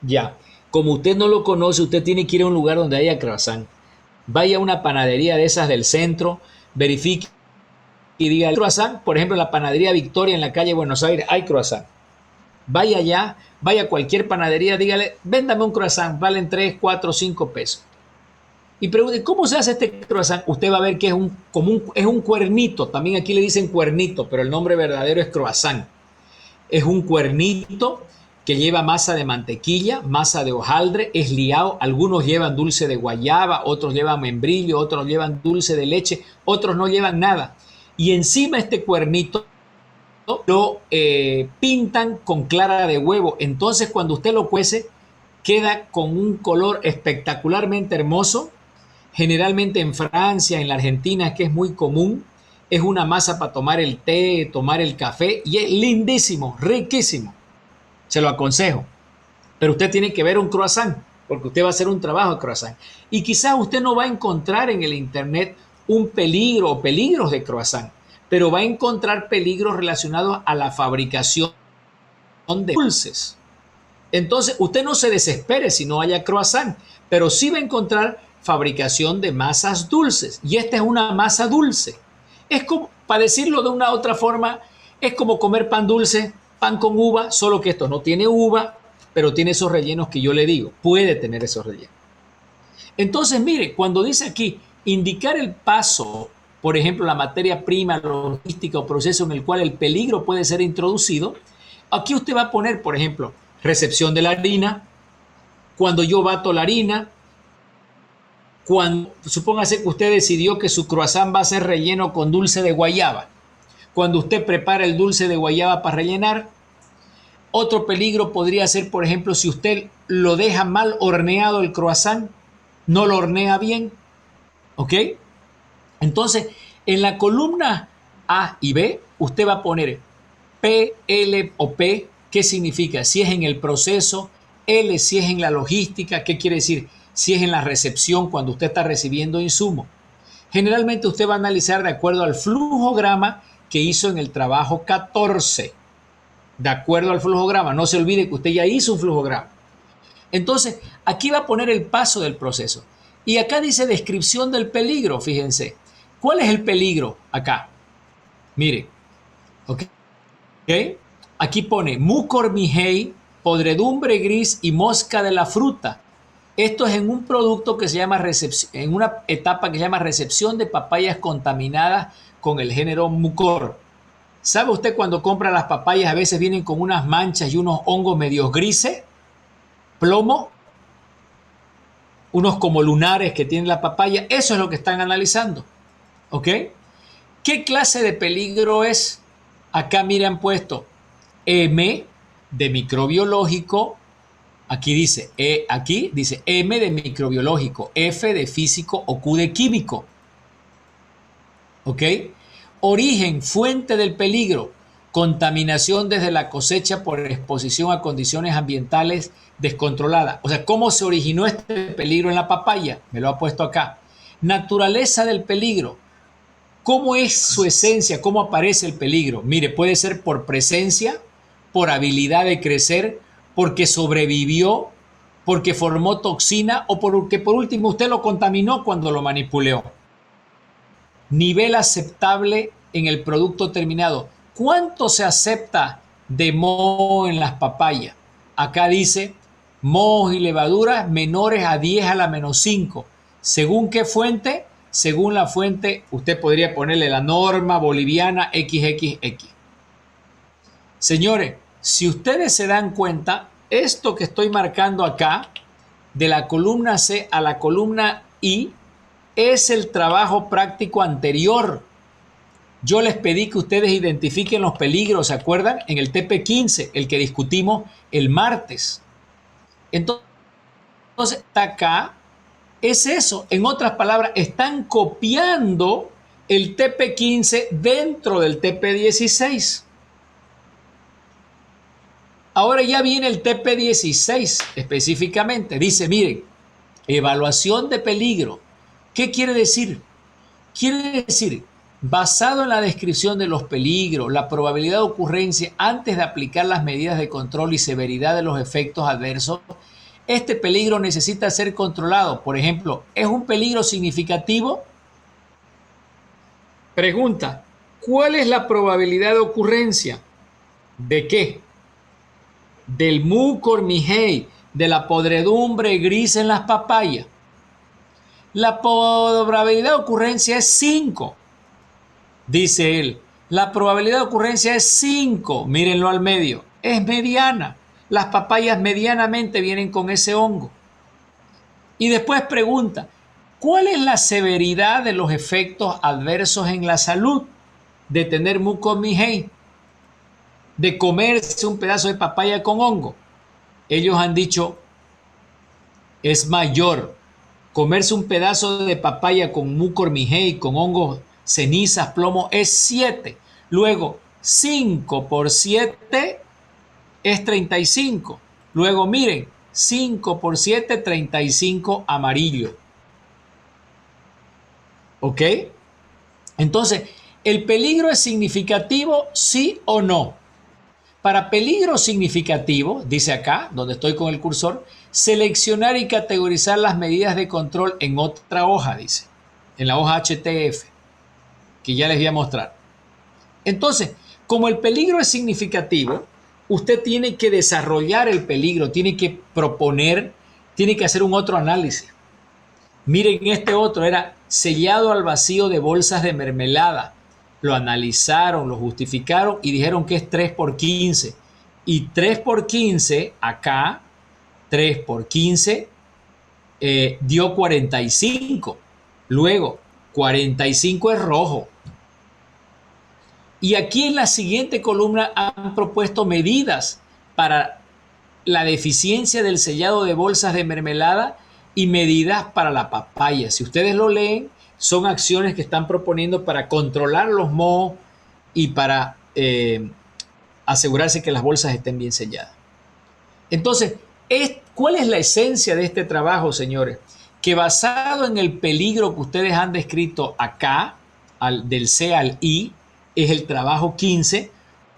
Ya, como usted no lo conoce, usted tiene que ir a un lugar donde haya croissant. Vaya a una panadería de esas del centro, verifique y diga croissant. Por ejemplo, en la panadería Victoria en la calle Buenos Aires hay croissant. Vaya allá, vaya a cualquier panadería, dígale, véndame un croissant, valen 3, 4, 5 pesos. Y pregunte, ¿cómo se hace este croissant? Usted va a ver que es un cuernito, también aquí le dicen cuernito, pero el nombre verdadero es croissant. Es un cuernito que lleva masa de mantequilla, masa de hojaldre, es liado. Algunos llevan dulce de guayaba, otros llevan membrillo, otros llevan dulce de leche, otros no llevan nada. Y encima este cuernito lo pintan con clara de huevo. Entonces cuando usted lo cuece, queda con un color espectacularmente hermoso. Generalmente en Francia, en la Argentina, que es muy común, es una masa para tomar el té, tomar el café, y es lindísimo, riquísimo. Se lo aconsejo. Pero usted tiene que ver un croissant, porque usted va a hacer un trabajo de croissant. Y quizás usted no va a encontrar en el internet un peligro o peligros de croissant, pero va a encontrar peligros relacionados a la fabricación de dulces. Entonces, usted no se desespere si no haya croissant, pero sí va a encontrar fabricación de masas dulces. Y esta es una masa dulce. Es como, para decirlo de una otra forma, es como comer pan dulce, pan con uva, solo que esto no tiene uva, pero tiene esos rellenos que yo le digo. Puede tener esos rellenos. Entonces, mire, cuando dice aquí, indicar el paso, por ejemplo, la materia prima, logística o proceso en el cual el peligro puede ser introducido, aquí usted va a poner, por ejemplo, recepción de la harina, cuando yo bato la harina, supóngase que usted decidió que su croissant va a ser relleno con dulce de guayaba. Cuando usted prepara el dulce de guayaba para rellenar, otro peligro podría ser, por ejemplo, si usted lo deja mal horneado el croissant, no lo hornea bien, ¿ok? Entonces, en la columna A y B, usted va a poner P, L o P, ¿qué significa? Si es en el proceso, L si es en la logística, ¿qué quiere decir? Si es en la recepción, cuando usted está recibiendo insumos. Generalmente usted va a analizar de acuerdo al flujograma que hizo en el trabajo 14. De acuerdo al flujograma, no se olvide que usted ya hizo un flujograma. Entonces, aquí va a poner el paso del proceso. Y acá dice descripción del peligro, fíjense. ¿Cuál es el peligro acá? Mire, ¿ok? Aquí pone mucormigei, podredumbre gris y mosca de la fruta. Esto es en un producto que se llama en una etapa que se llama recepción de papayas contaminadas con el género mucor. ¿Sabe usted cuando compra las papayas a veces vienen con unas manchas y unos hongos medios grises? Plomo, unos como lunares que tiene la papaya. Eso es lo que están analizando. ¿Ok? ¿Qué clase de peligro es? Acá miren puesto M de microbiológico. Aquí dice M de microbiológico, F de físico o Q de químico. ¿Ok? Origen, fuente del peligro. contaminación desde la cosecha por exposición a condiciones ambientales descontroladas. O sea, ¿cómo se originó este peligro en la papaya? Me lo ha puesto acá. Naturaleza del peligro. ¿Cómo es su esencia? ¿Cómo aparece el peligro? Mire, puede ser por presencia, por habilidad de crecer, porque sobrevivió, porque formó toxina o porque por último usted lo contaminó cuando lo manipuló. Nivel aceptable en el producto terminado. ¿Cuánto se acepta de moho en las papayas? Acá dice mohos y levaduras menores a 10 a la menos 5. ¿Según qué fuente? Según la fuente, usted podría ponerle la norma boliviana XXX. Señores, si ustedes se dan cuenta, esto que estoy marcando acá, de la columna C a la columna I, es el trabajo práctico anterior. Yo les pedí que ustedes identifiquen los peligros, ¿se acuerdan? En el TP15, el que discutimos el martes. Entonces, está acá, es eso. En otras palabras, están copiando el TP15 dentro del TP16. Ahora ya viene el TP16 específicamente. Dice, miren, evaluación de peligro. ¿Qué quiere decir? Quiere decir, basado en la descripción de los peligros, la probabilidad de ocurrencia antes de aplicar las medidas de control y severidad de los efectos adversos, este peligro necesita ser controlado. Por ejemplo, ¿es un peligro significativo? Pregunta, ¿cuál es la probabilidad de ocurrencia? ¿De qué? Del mucormigei, de la podredumbre gris en las papayas. La probabilidad de ocurrencia es 5, dice él. La probabilidad de ocurrencia es 5, mírenlo al medio, es mediana. Las papayas medianamente vienen con ese hongo. Y después pregunta, ¿cuál es la severidad de los efectos adversos en la salud de tener mucormigei? De comerse un pedazo de papaya con hongo. Ellos han dicho, es mayor. Comerse un pedazo de papaya con mucormigei, con hongos, cenizas, plomo, es 7. Luego, 5 por 7 es 35. Luego, miren, 5 por 7, 35 amarillo. ¿Ok? Entonces, ¿el peligro es significativo, sí o no? Para peligro significativo, dice acá, donde estoy con el cursor, seleccionar y categorizar las medidas de control en otra hoja, dice, en la hoja HTF, que ya les voy a mostrar. Entonces, como el peligro es significativo, usted tiene que desarrollar el peligro, tiene que proponer, tiene que hacer un otro análisis. Miren, este otro era sellado al vacío de bolsas de mermelada. Lo analizaron, lo justificaron y dijeron que es 3 por 15. Y 3 por 15, acá, 3 por 15, dio 45. Luego, 45 es rojo. Y aquí en la siguiente columna han propuesto medidas para la deficiencia del sellado de bolsas de mermelada y medidas para la papaya. Si ustedes lo leen, son acciones que están proponiendo para controlar los mohos y para asegurarse que las bolsas estén bien selladas. Entonces, ¿cuál es la esencia de este trabajo, señores? Que basado en el peligro que ustedes han descrito acá, del C al I, es el trabajo 15,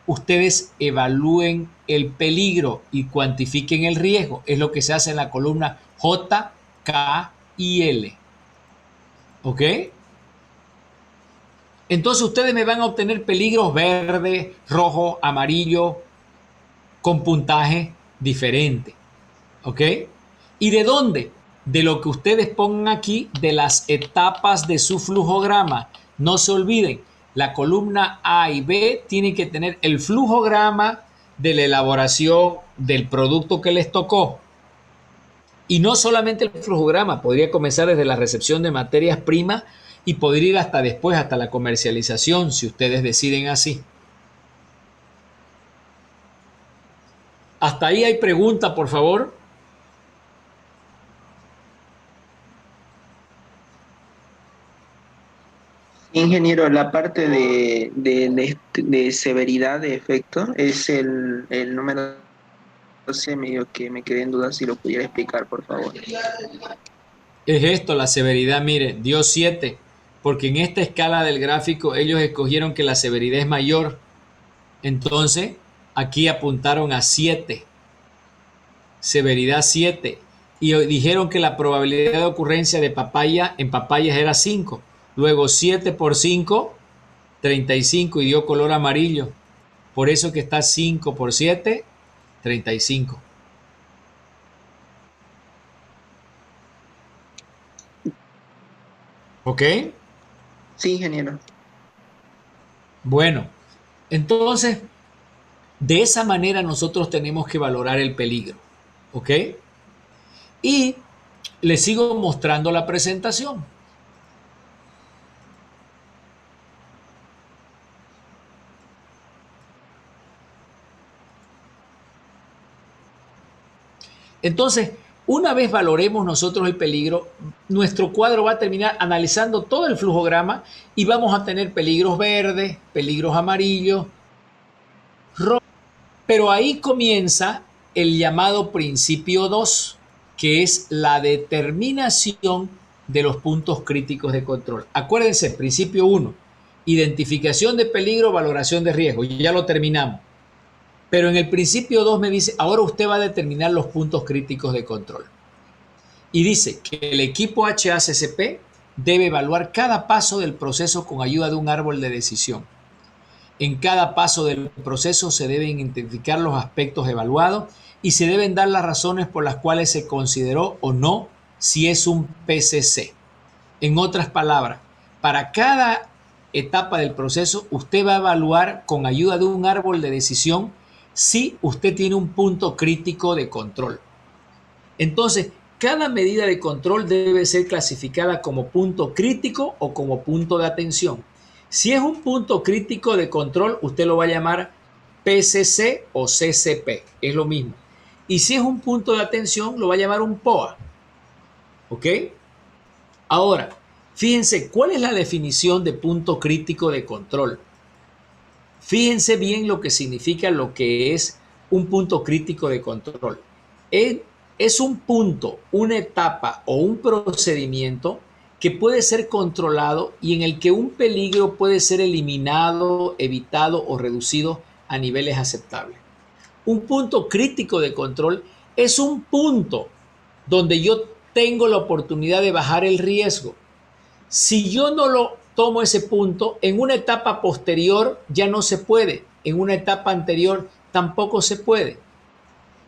ustedes evalúen el peligro y cuantifiquen el riesgo. Es lo que se hace en la columna J, K y L. ¿Ok? Entonces ustedes me van a obtener peligros verde, rojo, amarillo, con puntaje diferente. ¿Ok? ¿Y de dónde? De lo que ustedes pongan aquí, de las etapas de su flujograma. No se olviden, la columna A y B tienen que tener el flujograma de la elaboración del producto que les tocó. Y no solamente el flujograma, podría comenzar desde la recepción de materias primas y podría ir hasta después, hasta la comercialización, si ustedes deciden así. Hasta ahí hay pregunta, por favor. ingeniero, la parte de severidad de efecto es el número 12, medio que me quedé en duda si lo pudiera explicar, por favor. Es esto, la severidad, mire, dio 7, porque en esta escala del gráfico ellos escogieron que la severidad es mayor. Entonces, aquí apuntaron a 7, severidad 7, y dijeron que la probabilidad de ocurrencia de papaya en papayas era 5. Luego 7 por 5, 35, y dio color amarillo. Por eso que está 5 por 7, 35. ¿Ok? Sí, ingeniero. Bueno, entonces, de esa manera nosotros tenemos que valorar el peligro. ¿Ok? Y les sigo mostrando la presentación. Entonces, una vez valoremos nosotros el peligro, nuestro cuadro va a terminar analizando todo el flujograma y vamos a tener peligros verdes, peligros amarillos, rojos. Pero ahí comienza el llamado principio 2, que es la determinación de los puntos críticos de control. Acuérdense, principio 1, identificación de peligro, valoración de riesgo. Ya lo terminamos. Pero en el principio 2 me dice, ahora usted va a determinar los puntos críticos de control. Y dice que el equipo HACCP debe evaluar cada paso del proceso con ayuda de un árbol de decisión. En cada paso del proceso se deben identificar los aspectos evaluados y se deben dar las razones por las cuales se consideró o no si es un PCC. En otras palabras, para cada etapa del proceso, usted va a evaluar con ayuda de un árbol de decisión si usted tiene un punto crítico de control. Entonces, cada medida de control debe ser clasificada como punto crítico o como punto de atención. Si es un punto crítico de control, usted lo va a llamar PCC o CCP, es lo mismo. Y si es un punto de atención, lo va a llamar un POA. ¿Ok? Ahora, fíjense, ¿cuál es la definición de punto crítico de control? Fíjense bien lo que significa lo que es un punto crítico de control. Es un punto, una etapa o un procedimiento que puede ser controlado y en el que un peligro puede ser eliminado, evitado o reducido a niveles aceptables. Un punto crítico de control es un punto donde yo tengo la oportunidad de bajar el riesgo. Si yo no lo tomo ese punto, en una etapa posterior ya no se puede, en una etapa anterior tampoco se puede.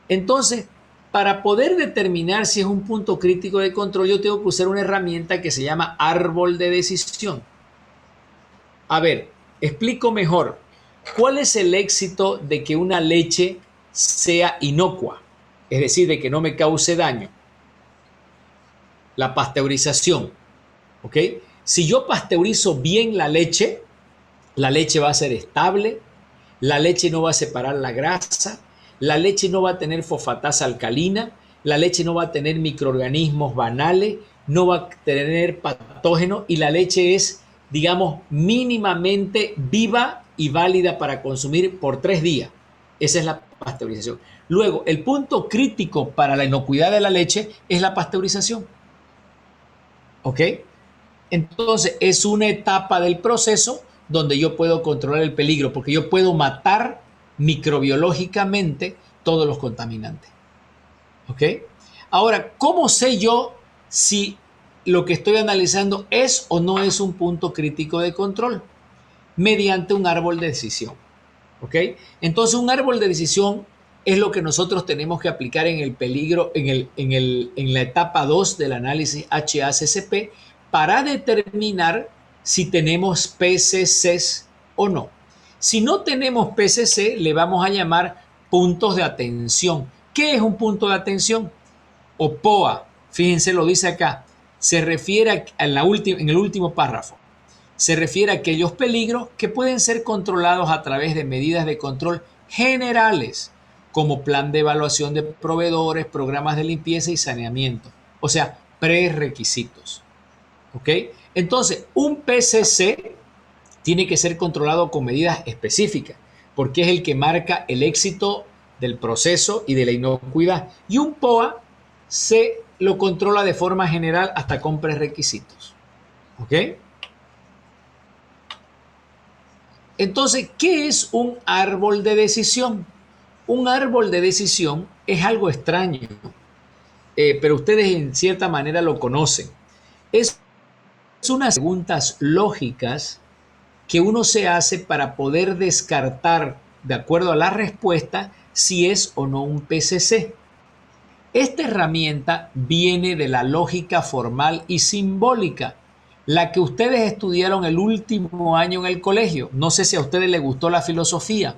Entonces, para poder determinar si es un punto crítico de control, yo tengo que usar una herramienta que se llama árbol de decisión. A ver, explico mejor. ¿Cuál es el éxito de que una leche sea inocua? Es decir, de que no me cause daño. La pasteurización. ¿Ok? Si yo pasteurizo bien la leche va a ser estable, la leche no va a separar la grasa, la leche no va a tener fosfatasa alcalina, la leche no va a tener microorganismos banales, no va a tener patógenos y la leche es, digamos, mínimamente viva y válida para consumir por 3 días. Esa es la pasteurización. Luego, el punto crítico para la inocuidad de la leche es la pasteurización. ¿Ok? Entonces, es una etapa del proceso donde yo puedo controlar el peligro, porque yo puedo matar microbiológicamente todos los contaminantes. ¿Ok? Ahora, ¿cómo sé yo si lo que estoy analizando es o no es un punto crítico de control? Mediante un árbol de decisión. ¿Ok? Entonces, un árbol de decisión es lo que nosotros tenemos que aplicar en el peligro, en la etapa 2 del análisis HACCP para determinar si tenemos PCCs o no. Si no tenemos PCC, le vamos a llamar puntos de atención. ¿Qué es un punto de atención? O POA, fíjense, lo dice acá, se refiere en el último párrafo. Se refiere a aquellos peligros que pueden ser controlados a través de medidas de control generales, como plan de evaluación de proveedores, programas de limpieza y saneamiento. O sea, prerequisitos. ¿Ok? Entonces, un PCC tiene que ser controlado con medidas específicas, porque es el que marca el éxito del proceso y de la inocuidad. Y un POA se lo controla de forma general hasta con prerequisitos. ¿Ok? Entonces, ¿qué es un árbol de decisión? Un árbol de decisión es algo extraño, pero ustedes en cierta manera lo conocen. Es unas preguntas lógicas que uno se hace para poder descartar, de acuerdo a la respuesta, si es o no un PCC. Esta herramienta viene de la lógica formal y simbólica, la que ustedes estudiaron el último año en el colegio. No sé si a ustedes les gustó la filosofía,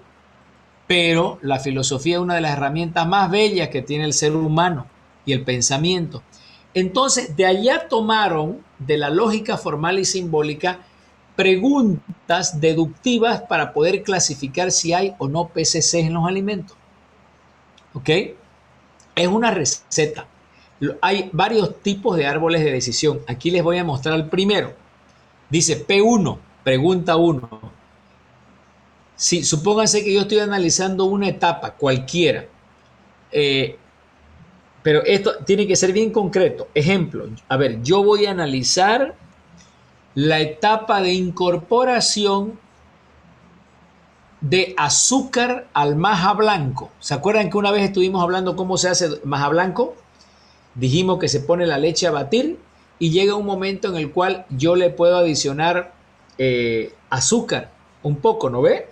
pero la filosofía es una de las herramientas más bellas que tiene el ser humano y el pensamiento. Entonces, de allá tomaron, de la lógica formal y simbólica, preguntas deductivas para poder clasificar si hay o no PCC en los alimentos. ¿Ok? Es una receta. Hay varios tipos de árboles de decisión. Aquí les voy a mostrar el primero. Dice P1, pregunta 1. Si, supónganse que yo estoy analizando una etapa cualquiera, pero esto tiene que ser bien concreto. Ejemplo, a ver, yo voy a analizar la etapa de incorporación de azúcar al maja blanco. ¿Se acuerdan que una vez estuvimos hablando cómo se hace maja blanco? Dijimos que se pone la leche a batir y llega un momento en el cual yo le puedo adicionar azúcar, un poco, ¿no ve?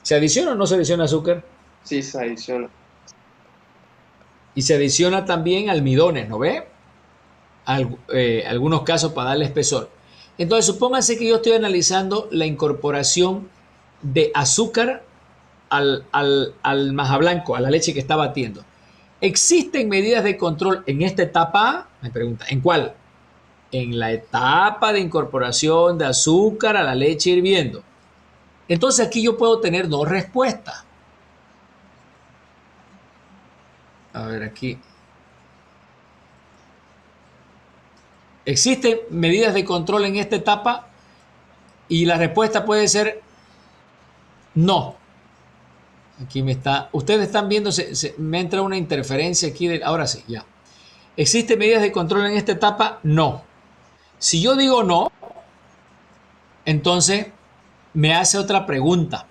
¿Se adiciona o no se adiciona azúcar? Sí, se adiciona. Y se adiciona también almidones, ¿no ve? Algunos casos para darle espesor. Entonces, supónganse que yo estoy analizando la incorporación de azúcar al maja blanco, a la leche que está batiendo. ¿Existen medidas de control en esta etapa? Me pregunta, ¿en cuál? En la etapa de incorporación de azúcar a la leche hirviendo. Entonces aquí yo puedo tener dos respuestas. A ver aquí. ¿Existen medidas de control en esta etapa? Y la respuesta puede ser no. Aquí me está. Ustedes están viendo, me entra una interferencia aquí. Ahora sí, ya. ¿Existen medidas de control en esta etapa? No. Si yo digo no, entonces me hace otra pregunta.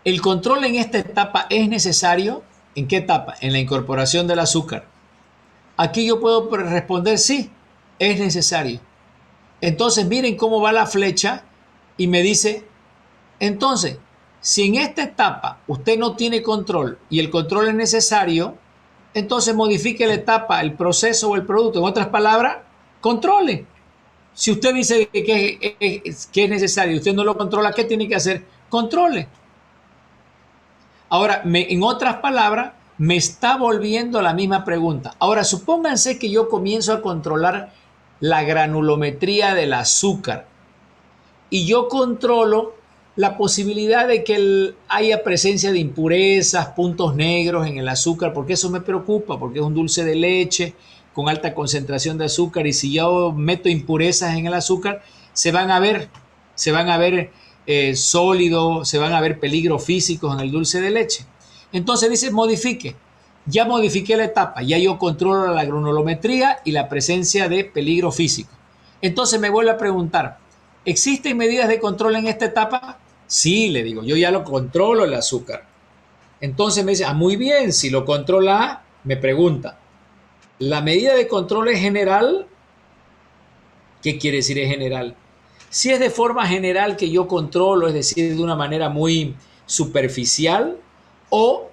¿El control en esta etapa es necesario? ¿En qué etapa? En la incorporación del azúcar. Aquí yo puedo responder sí, es necesario. Entonces miren cómo va la flecha y me dice, entonces, si en esta etapa usted no tiene control y el control es necesario, entonces modifique la etapa, el proceso o el producto. En otras palabras, controle. Si usted dice que es necesario y usted no lo controla, ¿qué tiene que hacer? Controle. Ahora, en otras palabras, me está volviendo la misma pregunta. Ahora, supónganse que yo comienzo a controlar la granulometría del azúcar y yo controlo la posibilidad de que haya presencia de impurezas, puntos negros en el azúcar, porque eso me preocupa, porque es un dulce de leche con alta concentración de azúcar y si yo meto impurezas en el azúcar, se van a ver sólidos, se van a ver peligros físicos en el dulce de leche. Entonces dice modifique. Ya modifiqué la etapa, ya yo controlo la granulometría y la presencia de peligro físico. Entonces me vuelve a preguntar, ¿existen medidas de control en esta etapa? Sí, le digo, yo ya lo controlo el azúcar. Entonces me dice, muy bien, si lo controla, me pregunta, ¿la medida de control es general? ¿Qué quiere decir es general? Si es de forma general que yo controlo, es decir, de una manera muy superficial, o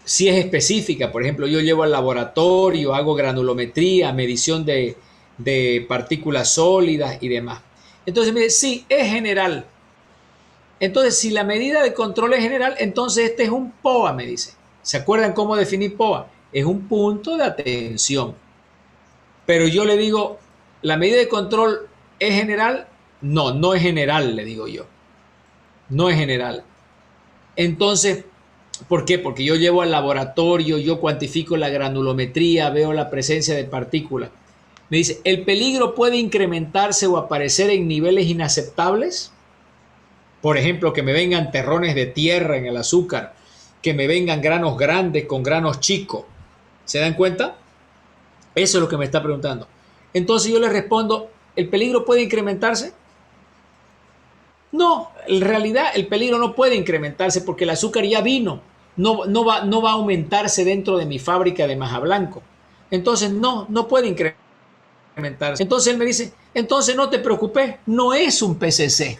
si es específica, por ejemplo, yo llevo al laboratorio, hago granulometría, medición de partículas sólidas y demás. Entonces me dice, sí, es general. Entonces, si la medida de control es general, entonces este es un POA, me dice. ¿Se acuerdan cómo definir POA? Es un punto de atención. Pero yo le digo, ¿la medida de control es general? No, no es general, le digo yo. No es general. Entonces, ¿por qué? Porque yo llevo al laboratorio, yo cuantifico la granulometría, veo la presencia de partículas. Me dice, ¿el peligro puede incrementarse o aparecer en niveles inaceptables? Por ejemplo, que me vengan terrones de tierra en el azúcar, que me vengan granos grandes con granos chicos. ¿Se dan cuenta? Eso es lo que me está preguntando. Entonces yo le respondo, ¿el peligro puede incrementarse? No, en realidad el peligro no puede incrementarse porque el azúcar ya vino. No va a aumentarse dentro de mi fábrica de maja blanco. Entonces no puede incrementarse. Entonces él me dice, entonces no te preocupes, no es un PCC.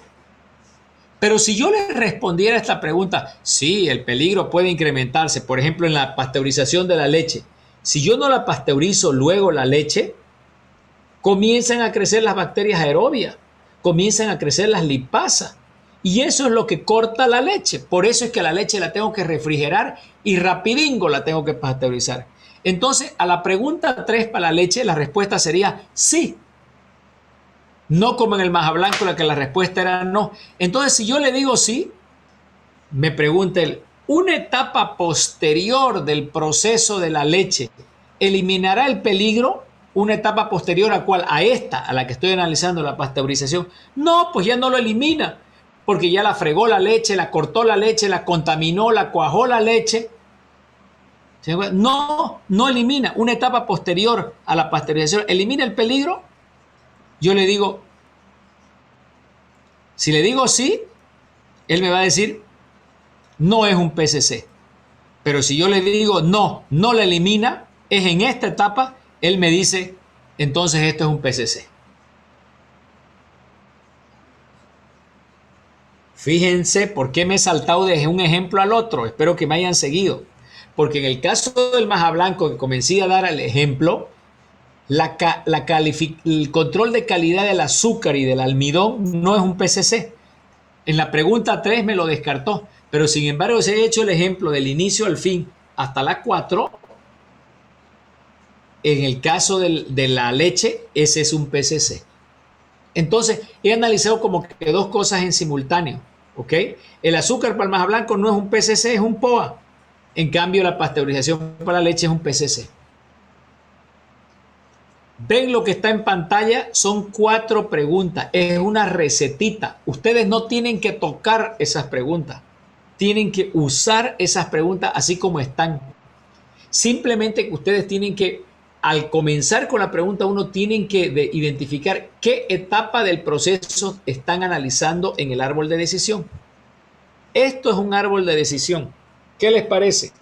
Pero si yo le respondiera a esta pregunta, sí, el peligro puede incrementarse, por ejemplo, en la pasteurización de la leche. Si yo no la pasteurizo luego la leche, comienzan a crecer las bacterias aerobias, comienzan a crecer las lipasas. Y eso es lo que corta la leche. Por eso es que la leche la tengo que refrigerar y rapidingo la tengo que pasteurizar. Entonces, a la pregunta 3 para la leche, la respuesta sería sí. No como en el maja blanco, la que la respuesta era no. Entonces, si yo le digo sí, me pregunta él, ¿una etapa posterior del proceso de la leche eliminará el peligro? ¿Una etapa posterior a cuál? A esta, a la que estoy analizando, la pasteurización. No, pues ya no lo elimina, porque ya la fregó la leche, la cortó la leche, la contaminó, la cuajó la leche. No elimina. Una etapa posterior a la pasteurización, ¿elimina el peligro? Yo le digo, si le digo sí, él me va a decir, no es un PCC. Pero si yo le digo no la elimina, es en esta etapa, él me dice, entonces esto es un PCC. Fíjense por qué me he saltado de un ejemplo al otro. Espero que me hayan seguido. Porque en el caso del maja blanco que comencé a dar el ejemplo, el control de calidad del azúcar y del almidón no es un PCC. En la pregunta 3 me lo descartó. Pero sin embargo, si he hecho el ejemplo del inicio al fin hasta la 4, en el caso de la leche, ese es un PCC. Entonces, he analizado como que dos cosas en simultáneo. ¿Ok? El azúcar para el maja blanco no es un PCC, es un POA. En cambio, la pasteurización para la leche es un PCC. Ven lo que está en pantalla, son 4 preguntas. Es una recetita. Ustedes no tienen que tocar esas preguntas. Tienen que usar esas preguntas así como están. Simplemente que ustedes tienen que, al comenzar con la pregunta 1, tienen que identificar qué etapa del proceso están analizando en el árbol de decisión. Esto es un árbol de decisión. ¿Qué les parece?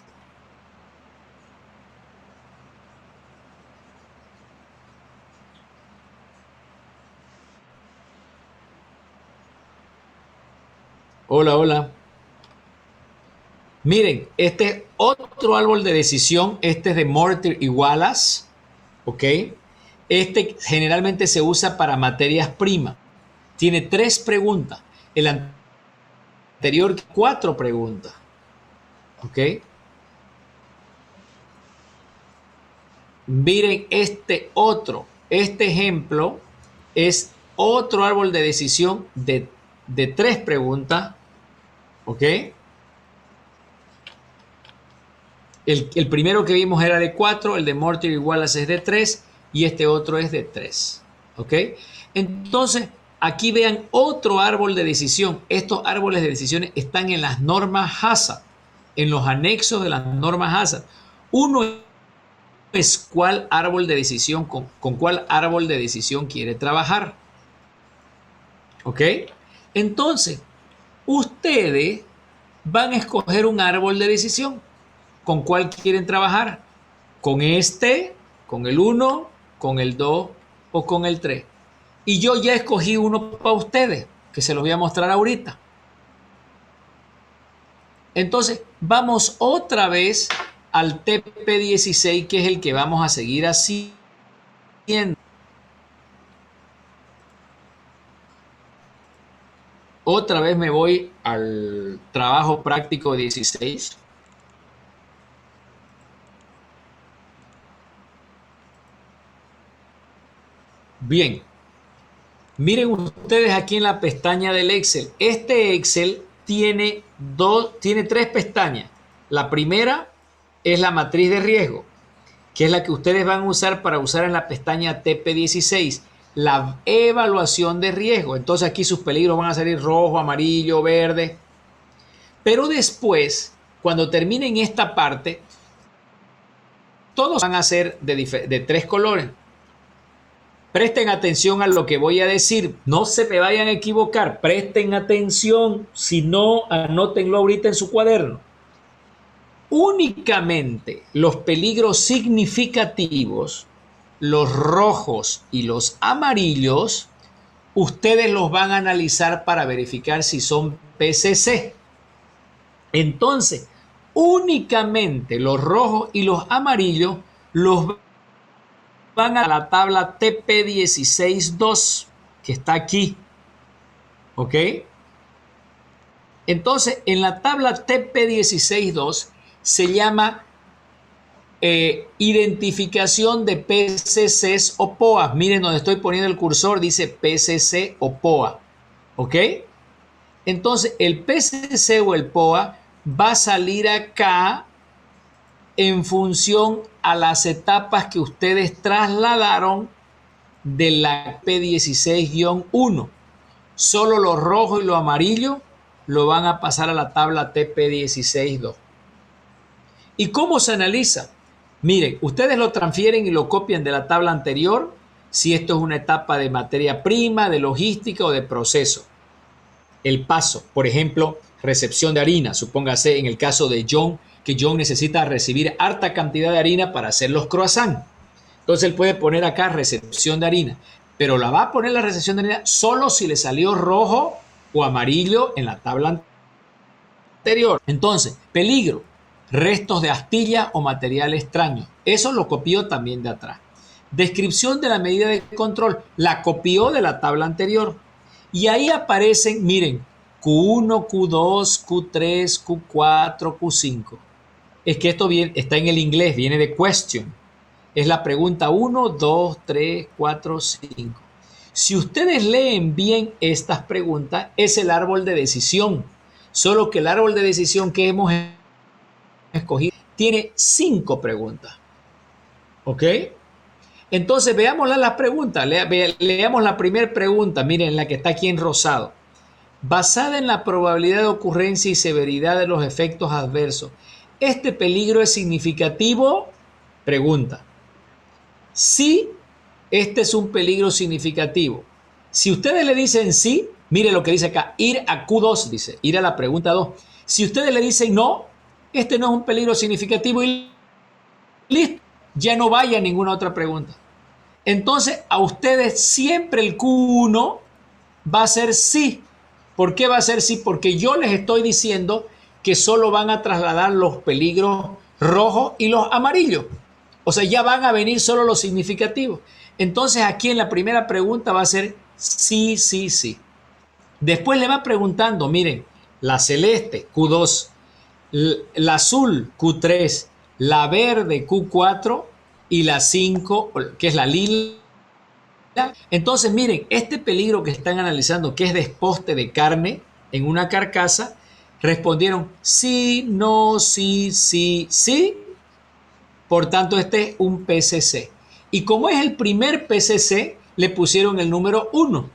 Hola, hola. Miren, este es otro árbol de decisión. Este es de Mortier y Wallace. ¿Ok? Este generalmente se usa para materias primas. Tiene 3 preguntas. El anterior 4 preguntas. ¿Ok? Miren este ejemplo es otro árbol de decisión de 3 preguntas. ¿Ok? El primero que vimos era de 4, el de Mortier y Wallace es de 3 y este otro es de 3. ¿Ok? Entonces, aquí vean otro árbol de decisión. Estos árboles de decisiones están en las normas HACCP, en los anexos de las normas HACCP. Uno es cuál árbol de decisión, con cuál árbol de decisión quiere trabajar. ¿Ok? Entonces, ustedes van a escoger un árbol de decisión. ¿Con cuál quieren trabajar? ¿Con este, con el 1, con el 2 o con el 3? Y yo ya escogí uno para ustedes, que se los voy a mostrar ahorita. Entonces, vamos otra vez al TP16, que es el que vamos a seguir haciendo. Otra vez me voy al trabajo práctico 16. Bien, miren ustedes aquí en la pestaña del Excel. Este Excel tiene 3 pestañas. La primera es la matriz de riesgo. que es la que ustedes van a usar para usar en la pestaña TP16, la evaluación de riesgo. Entonces aquí sus peligros van a salir rojo, amarillo, verde. Pero después, cuando terminen esta parte, todos van a ser de 3 colores. Presten atención a lo que voy a decir, no se me vayan a equivocar, presten atención, si no, anótenlo ahorita en su cuaderno. Únicamente los peligros significativos, los rojos y los amarillos, ustedes los van a analizar para verificar si son PCC. Entonces, únicamente los rojos y los amarillos los van a la tabla TP16.2 que está aquí. ¿Ok? Entonces, en la tabla TP16.2 se llama identificación de PCCs o POA. Miren donde estoy poniendo el cursor, dice PCC o POA. ¿Ok? Entonces, el PCC o el POA va a salir acá en función a las etapas que ustedes trasladaron de la P16-1. Solo los rojos y los amarillos lo van a pasar a la tabla TP16-2. ¿Y cómo se analiza? Miren, ustedes lo transfieren y lo copian de la tabla anterior, si esto es una etapa de materia prima, de logística o de proceso. El paso, por ejemplo, recepción de harina. Supóngase en el caso de John, que John necesita recibir harta cantidad de harina para hacer los croissants. Entonces él puede poner acá recepción de harina, pero la va a poner la recepción de harina solo si le salió rojo o amarillo en la tabla anterior. Entonces, peligro, restos de astilla o material extraño. Eso lo copió también de atrás. Descripción de la medida de control, la copió de la tabla anterior. Y ahí aparecen, miren, Q1, Q2, Q3, Q4, Q5. Es que esto está en el inglés, viene de question. Es la pregunta 1, 2, 3, 4, 5. Si ustedes leen bien estas preguntas, es el árbol de decisión. Solo que el árbol de decisión que hemos escogido tiene 5 preguntas. ¿Ok? Entonces veamos las preguntas. Leamos la primera pregunta. Miren, la que está aquí en rosado. Basada en la probabilidad de ocurrencia y severidad de los efectos adversos, ¿este peligro es significativo? Pregunta. Sí, este es un peligro significativo. Si ustedes le dicen sí, mire lo que dice acá, ir a Q2, dice, ir a la pregunta 2. Si ustedes le dicen no, este no es un peligro significativo y listo, ya no vaya a ninguna otra pregunta. Entonces, a ustedes siempre el Q1 va a ser sí. ¿Por qué va a ser sí? Porque yo les estoy diciendo que solo van a trasladar los peligros rojos y los amarillos. O sea, ya van a venir solo los significativos. Entonces, aquí en la primera pregunta va a ser sí, sí, sí. Después le va preguntando, miren, la celeste, Q2, la azul, Q3, la verde, Q4 y la 5, que es la lila. Entonces, miren, este peligro que están analizando, que es desposte de carne en una carcasa, respondieron sí, no, sí, sí, sí. Por tanto, este es un PCC. Y como es el primer PCC, le pusieron el número 1.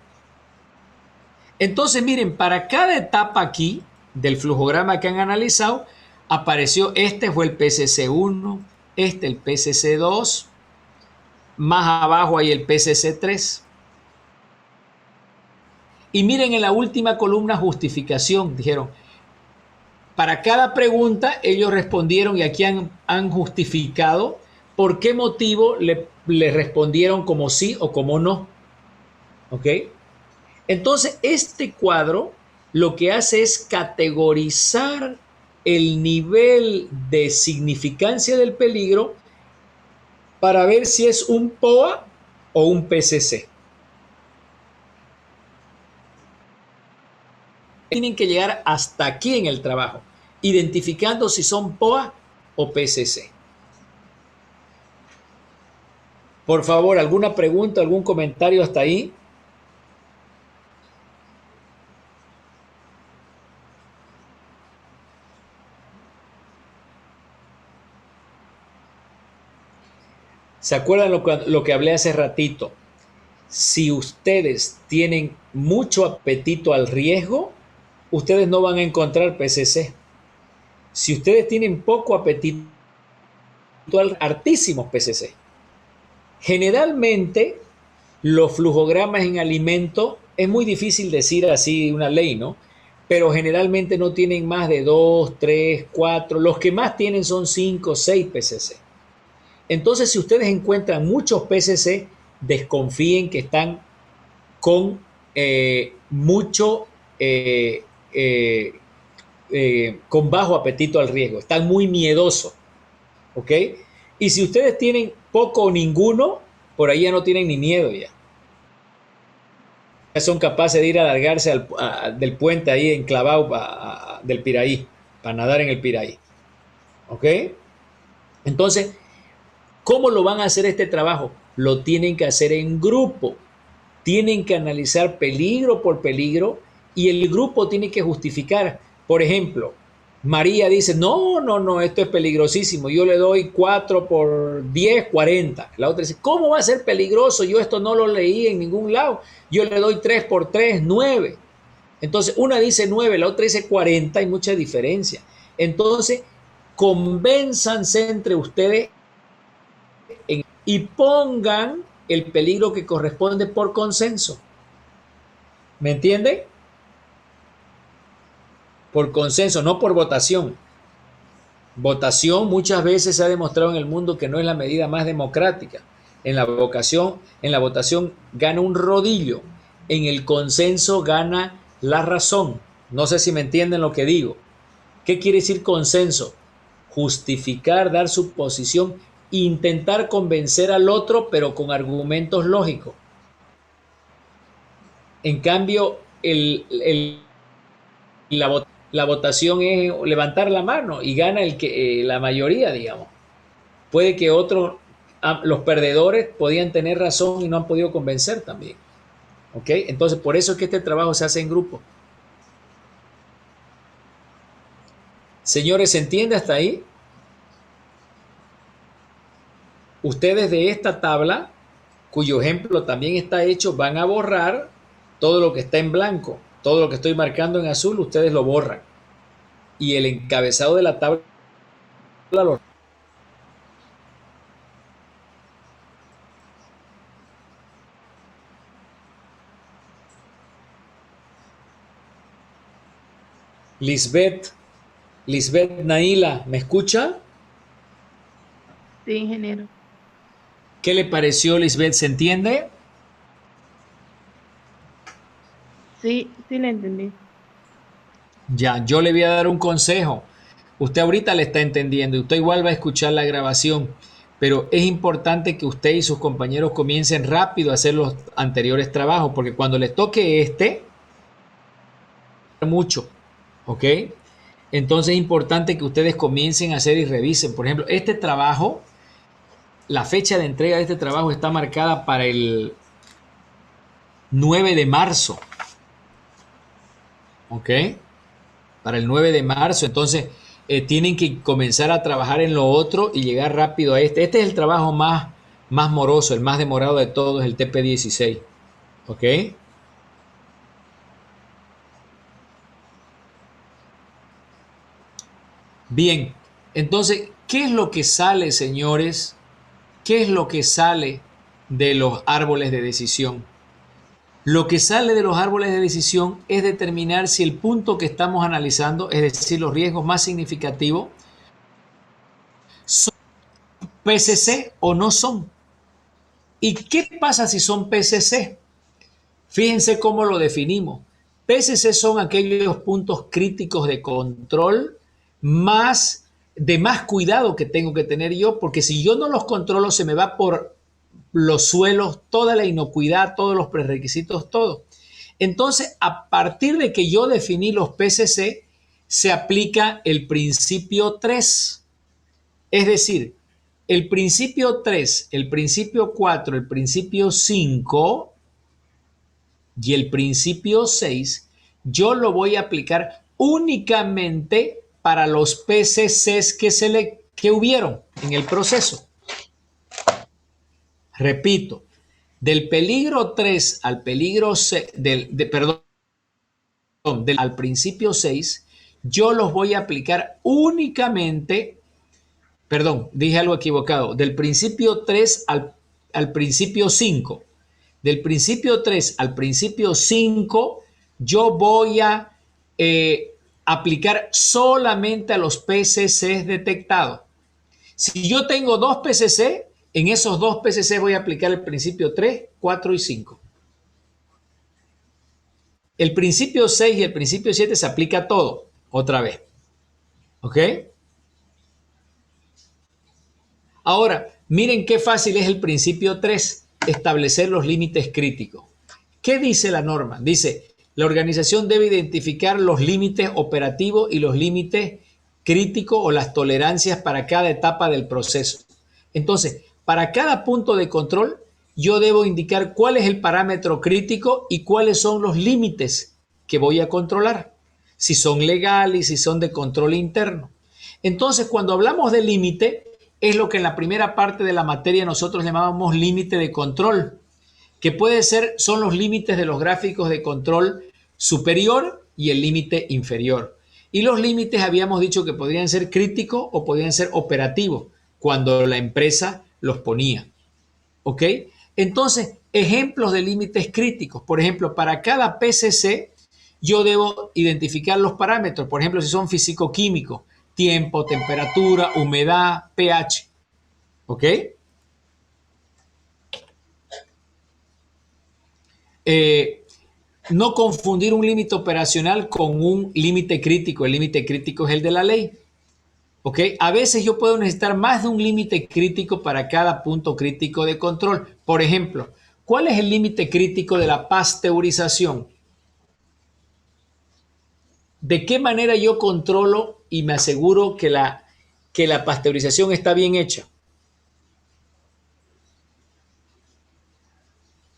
Entonces, miren, para cada etapa aquí del flujograma que han analizado, apareció este fue el PCC1, este el PCC2, más abajo hay el PCC3. Y miren en la última columna justificación, dijeron, para cada pregunta ellos respondieron y aquí han justificado por qué motivo le respondieron como sí o como no. ¿Ok? Entonces, este cuadro lo que hace es categorizar el nivel de significancia del peligro para ver si es un POA o un PCC. Tienen que llegar hasta aquí en el trabajo, identificando si son POA o PCC. Por favor, ¿alguna pregunta, algún comentario hasta ahí? ¿Se acuerdan lo que hablé hace ratito? Si ustedes tienen mucho apetito al riesgo, ustedes no van a encontrar PCC. Si ustedes tienen poco apetito al hartísimos PCC. Generalmente, los flujogramas en alimento, es muy difícil decir así una ley, ¿no? Pero generalmente no tienen más de 2, 3, 4. Los que más tienen son 5, 6 PCC. Entonces, si ustedes encuentran muchos PCC, desconfíen que están con con bajo apetito al riesgo. Están muy miedosos, ¿ok? Y si ustedes tienen poco o ninguno, por ahí ya no tienen ni miedo ya. Ya son capaces de ir a alargarse del puente ahí enclavado del Piraí, para nadar en el Piraí, ¿ok? Entonces, ¿cómo lo van a hacer este trabajo? Lo tienen que hacer en grupo. Tienen que analizar peligro por peligro y el grupo tiene que justificar. Por ejemplo, María dice, no, esto es peligrosísimo. Yo le doy 4 por 10, 40. La otra dice, ¿cómo va a ser peligroso? Yo esto no lo leí en ningún lado. Yo le doy 3 por 3, 9. Entonces, una dice 9, la otra dice 40, hay mucha diferencia. Entonces, convénzanse entre ustedes y pongan el peligro que corresponde por consenso. ¿Me entiende? Por consenso, no por votación. Votación muchas veces se ha demostrado en el mundo que no es la medida más democrática. En la votación gana un rodillo. En el consenso gana la razón. No sé si me entienden lo que digo. ¿Qué quiere decir consenso? Justificar, dar su posición, intentar convencer al otro, pero con argumentos lógicos. En cambio, la votación es levantar la mano y gana la mayoría, digamos. Puede que otros, los perdedores, podían tener razón y no han podido convencer también. ¿Ok? Entonces, por eso es que este trabajo se hace en grupo. Señores, ¿se entiende hasta ahí? Ustedes de esta tabla, cuyo ejemplo también está hecho, van a borrar todo lo que está en blanco. Todo lo que estoy marcando en azul, ustedes lo borran. Y el encabezado de la tabla lo... Lisbeth Naila, ¿me escucha? Sí, ingeniero. ¿Qué le pareció, Lisbeth? ¿Se entiende? Sí, sí le entendí. Ya, yo le voy a dar un consejo. Usted ahorita le está entendiendo y usted igual va a escuchar la grabación, pero es importante que usted y sus compañeros comiencen rápido a hacer los anteriores trabajos, porque cuando les toque mucho, ¿ok? Entonces es importante que ustedes comiencen a hacer y revisen. Por ejemplo, este trabajo, la fecha de entrega de este trabajo está marcada para el 9 de marzo, ¿ok? Para el 9 de marzo, entonces tienen que comenzar a trabajar en lo otro y llegar rápido a este. Este es el trabajo más moroso, el más demorado de todos, el TP16, ¿ok? Bien, entonces, ¿qué es lo que sale, señores? ¿Qué es lo que sale de los árboles de decisión? Lo que sale de los árboles de decisión es determinar si el punto que estamos analizando, es decir, los riesgos más significativos, son PCC o no son. ¿Y qué pasa si son PCC? Fíjense cómo lo definimos. PCC son aquellos puntos críticos de control de más cuidado que tengo que tener yo, porque si yo no los controlo se me va por los suelos toda la inocuidad, todos los prerequisitos, todo. Entonces, a partir de que yo definí los PCC, se aplica el principio 3. Es decir, el principio 3, el principio 4, el principio 5 y el principio 6, yo lo voy a aplicar únicamente para los PCCs que hubieron en el proceso. Repito, del peligro 3 al peligro 6, al principio 6, yo los voy a aplicar únicamente, perdón, dije algo equivocado, del principio 3 al principio 5. Del principio 3 al principio 5, yo voy a aplicar solamente a los PCCs detectados. Si yo tengo 2 PCC, en esos 2 PCC voy a aplicar el principio 3, 4 y 5. El principio 6 y el principio 7 se aplica a todo, otra vez. ¿Ok? Ahora, miren qué fácil es el principio 3, establecer los límites críticos. ¿Qué dice la norma? Dice, la organización debe identificar los límites operativos y los límites críticos o las tolerancias para cada etapa del proceso. Entonces, para cada punto de control, yo debo indicar cuál es el parámetro crítico y cuáles son los límites que voy a controlar, si son legales, si son de control interno. Entonces, cuando hablamos de límite, es lo que en la primera parte de la materia nosotros llamábamos límite de control, que son los límites de los gráficos de control superior y el límite inferior. Y los límites habíamos dicho que podrían ser críticos o podrían ser operativos cuando la empresa los ponía. ¿Ok? Entonces, ejemplos de límites críticos. Por ejemplo, para cada PCC yo debo identificar los parámetros. Por ejemplo, si son físico-químicos, tiempo, temperatura, humedad, pH. ¿Ok? No confundir un límite operacional con un límite crítico. El límite crítico es el de la ley. ¿Ok? A veces yo puedo necesitar más de un límite crítico para cada punto crítico de control. Por ejemplo, ¿cuál es el límite crítico de la pasteurización? ¿De qué manera yo controlo y me aseguro que la pasteurización está bien hecha?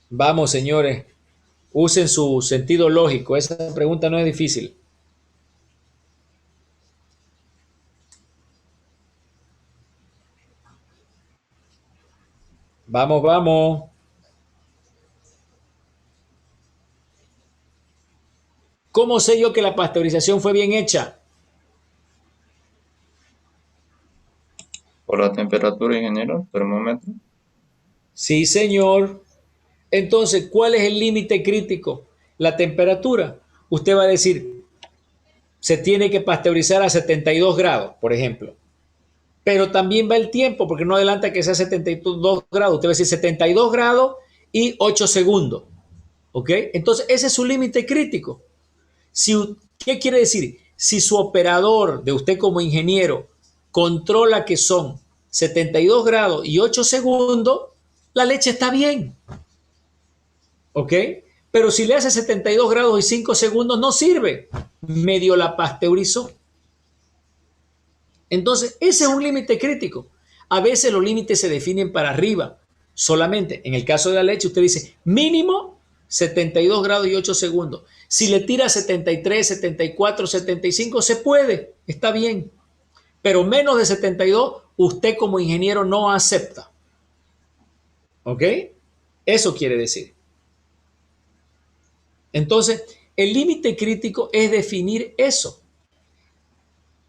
Vamos, señores, usen su sentido lógico. Esa pregunta no es difícil. Vamos, vamos. ¿Cómo sé yo que la pasteurización fue bien hecha? Por la temperatura, ingeniero, termómetro. Sí, señor. Entonces, ¿cuál es el límite crítico? La temperatura. Usted va a decir, se tiene que pasteurizar a 72 grados, por ejemplo. Pero también va el tiempo, porque no adelanta que sea 72 grados. Usted va a decir 72 grados y 8 segundos. ¿Ok? Entonces, ese es su límite crítico. ¿Qué quiere decir? Si su operador de usted como ingeniero controla que son 72 grados y 8 segundos, la leche está bien. ¿Ok? Pero si le hace 72 grados y 5 segundos, no sirve. Medio la pasteurizó. Entonces, ese es un límite crítico. A veces los límites se definen para arriba solamente. En el caso de la leche, usted dice mínimo 72 grados y 8 segundos. Si le tira 73, 74, 75, se puede, está bien. Pero menos de 72, usted como ingeniero no acepta. ¿Ok? Eso quiere decir. Entonces, el límite crítico es definir eso.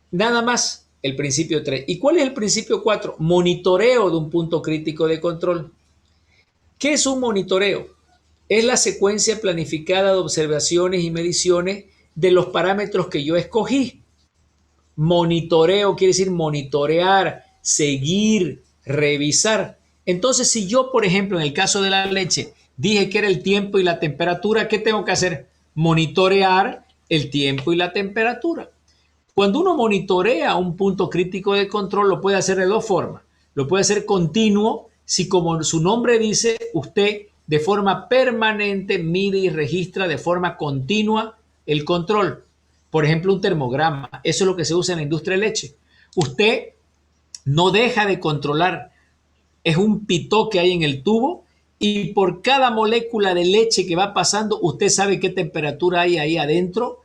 Nada más el principio 3. ¿Y cuál es el principio 4? Monitoreo de un punto crítico de control. ¿Qué es un monitoreo? Es la secuencia planificada de observaciones y mediciones de los parámetros que yo escogí. Monitoreo quiere decir monitorear, seguir, revisar. Entonces, si yo, por ejemplo, en el caso de la leche, dije que era el tiempo y la temperatura, ¿qué tengo que hacer? Monitorear el tiempo y la temperatura. Cuando uno monitorea un punto crítico de control, lo puede hacer de dos formas. Lo puede hacer continuo, si como su nombre dice, usted de forma permanente mide y registra de forma continua el control. Por ejemplo, un termograma. Eso es lo que se usa en la industria de leche. Usted no deja de controlar. Es un pitó que hay en el tubo y por cada molécula de leche que va pasando, usted sabe qué temperatura hay ahí adentro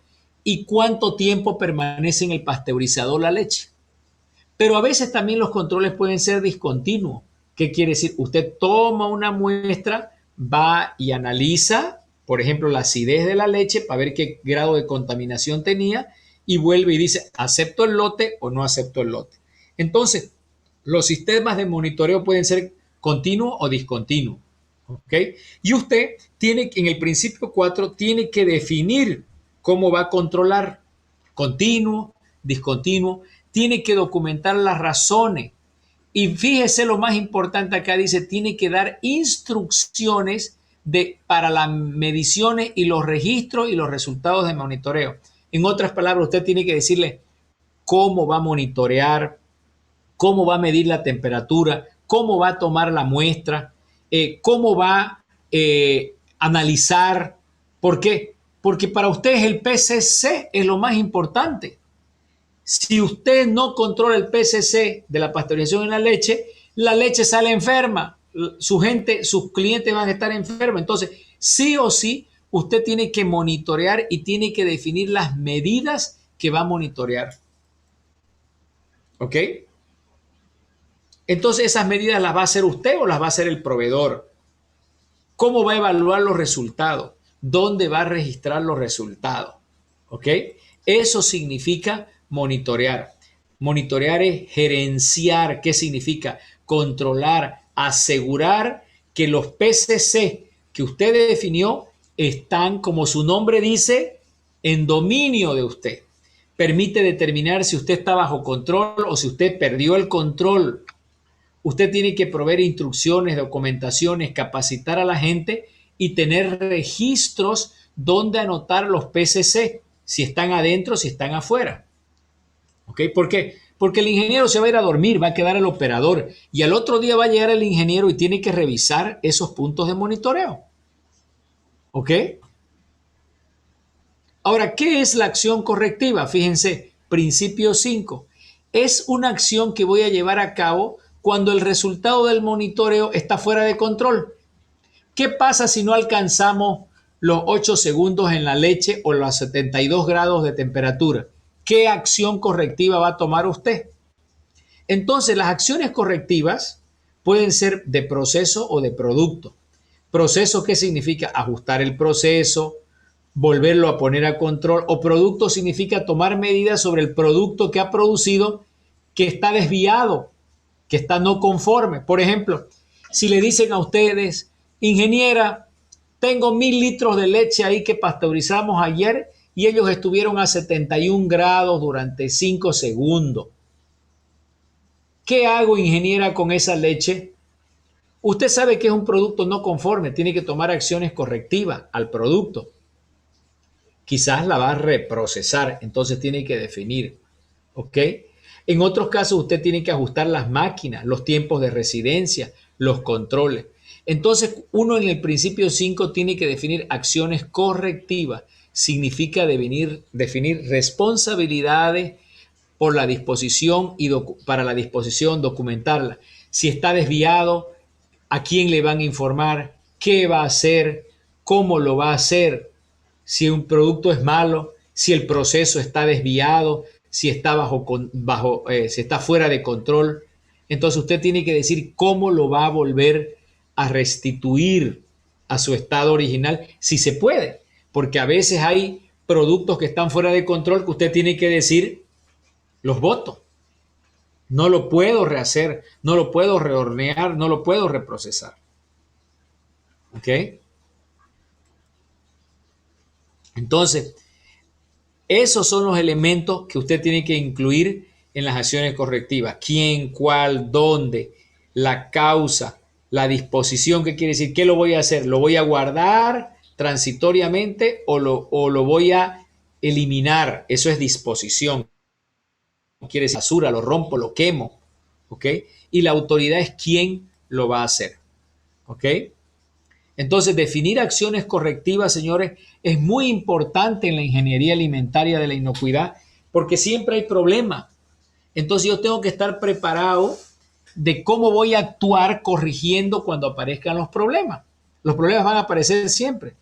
y cuánto tiempo permanece en el pasteurizador la leche. Pero a veces también los controles pueden ser discontinuos. ¿Qué quiere decir? Usted toma una muestra, va y analiza, por ejemplo, la acidez de la leche para ver qué grado de contaminación tenía y vuelve y dice, ¿acepto el lote o no acepto el lote? Entonces, los sistemas de monitoreo pueden ser continuos o discontinuos. ¿Ok? Y usted tiene, en el principio 4, tiene que definir cómo va a controlar continuo, discontinuo, tiene que documentar las razones. Y fíjese lo más importante acá, dice, tiene que dar instrucciones para las mediciones y los registros y los resultados de monitoreo. En otras palabras, usted tiene que decirle cómo va a monitorear, cómo va a medir la temperatura, cómo va a tomar la muestra, cómo va a analizar. ¿Por qué? Porque para ustedes el PCC es lo más importante. Si usted no controla el PCC de la pasteurización en la leche sale enferma. Sus clientes van a estar enfermos. Entonces, sí o sí, usted tiene que monitorear y tiene que definir las medidas que va a monitorear. ¿Ok? Entonces, ¿esas medidas las va a hacer usted o las va a hacer el proveedor? ¿Cómo va a evaluar los resultados? ¿Dónde va a registrar los resultados? ¿Ok? Eso significa monitorear. Monitorear es gerenciar. ¿Qué significa? Controlar, asegurar que los PCC que usted definió están, como su nombre dice, en dominio de usted. Permite determinar si usted está bajo control o si usted perdió el control. Usted tiene que proveer instrucciones, documentaciones, capacitar a la gente y tener registros donde anotar los PCC, si están adentro, si están afuera. ¿Ok? ¿Por qué? Porque el ingeniero se va a ir a dormir, va a quedar el operador y al otro día va a llegar el ingeniero y tiene que revisar esos puntos de monitoreo. ¿Ok? Ahora, ¿qué es la acción correctiva? Fíjense, principio 5. Es una acción que voy a llevar a cabo cuando el resultado del monitoreo está fuera de control. ¿Qué pasa si no alcanzamos los 8 segundos en la leche o los 72 grados de temperatura? ¿Qué acción correctiva va a tomar usted? Entonces, las acciones correctivas pueden ser de proceso o de producto. Proceso, ¿qué significa? Ajustar el proceso, volverlo a poner a control, o producto significa tomar medidas sobre el producto que ha producido que está desviado, que está no conforme. Por ejemplo, si le dicen a ustedes, ingeniera, tengo 1000 litros de leche ahí que pasteurizamos ayer y ellos estuvieron a 71 grados durante 5 segundos. ¿Qué hago, ingeniera, con esa leche? Usted sabe que es un producto no conforme, tiene que tomar acciones correctivas al producto. Quizás la va a reprocesar, entonces tiene que definir, ¿ok? En otros casos usted tiene que ajustar las máquinas, los tiempos de residencia, los controles. Entonces uno en el principio 5 tiene que definir acciones correctivas. Significa definir responsabilidades por la disposición y para la disposición documentarla. Si está desviado, ¿a quién le van a informar? ¿Qué va a hacer? ¿Cómo lo va a hacer? Si un producto es malo, si el proceso está desviado, si está si está fuera de control. Entonces usted tiene que decir cómo lo va a volver a restituir a su estado original, si se puede, porque a veces hay productos que están fuera de control que usted tiene que decir, los boto. No lo puedo rehacer, no lo puedo rehornear, no lo puedo reprocesar. ¿Ok? Entonces, esos son los elementos que usted tiene que incluir en las acciones correctivas. ¿Quién, cuál, dónde? La causa, la disposición. ¿Qué quiere decir? ¿Qué lo voy a hacer? ¿Lo voy a guardar transitoriamente o lo voy a eliminar? Eso es disposición. Quiere decir basura, lo rompo, lo quemo. ¿Ok? Y la autoridad es quién lo va a hacer. ¿Ok? Entonces, definir acciones correctivas, señores, es muy importante en la ingeniería alimentaria de la inocuidad porque siempre hay problemas. Entonces, yo tengo que estar preparado de cómo voy a actuar corrigiendo cuando aparezcan los problemas. Los problemas van a aparecer siempre.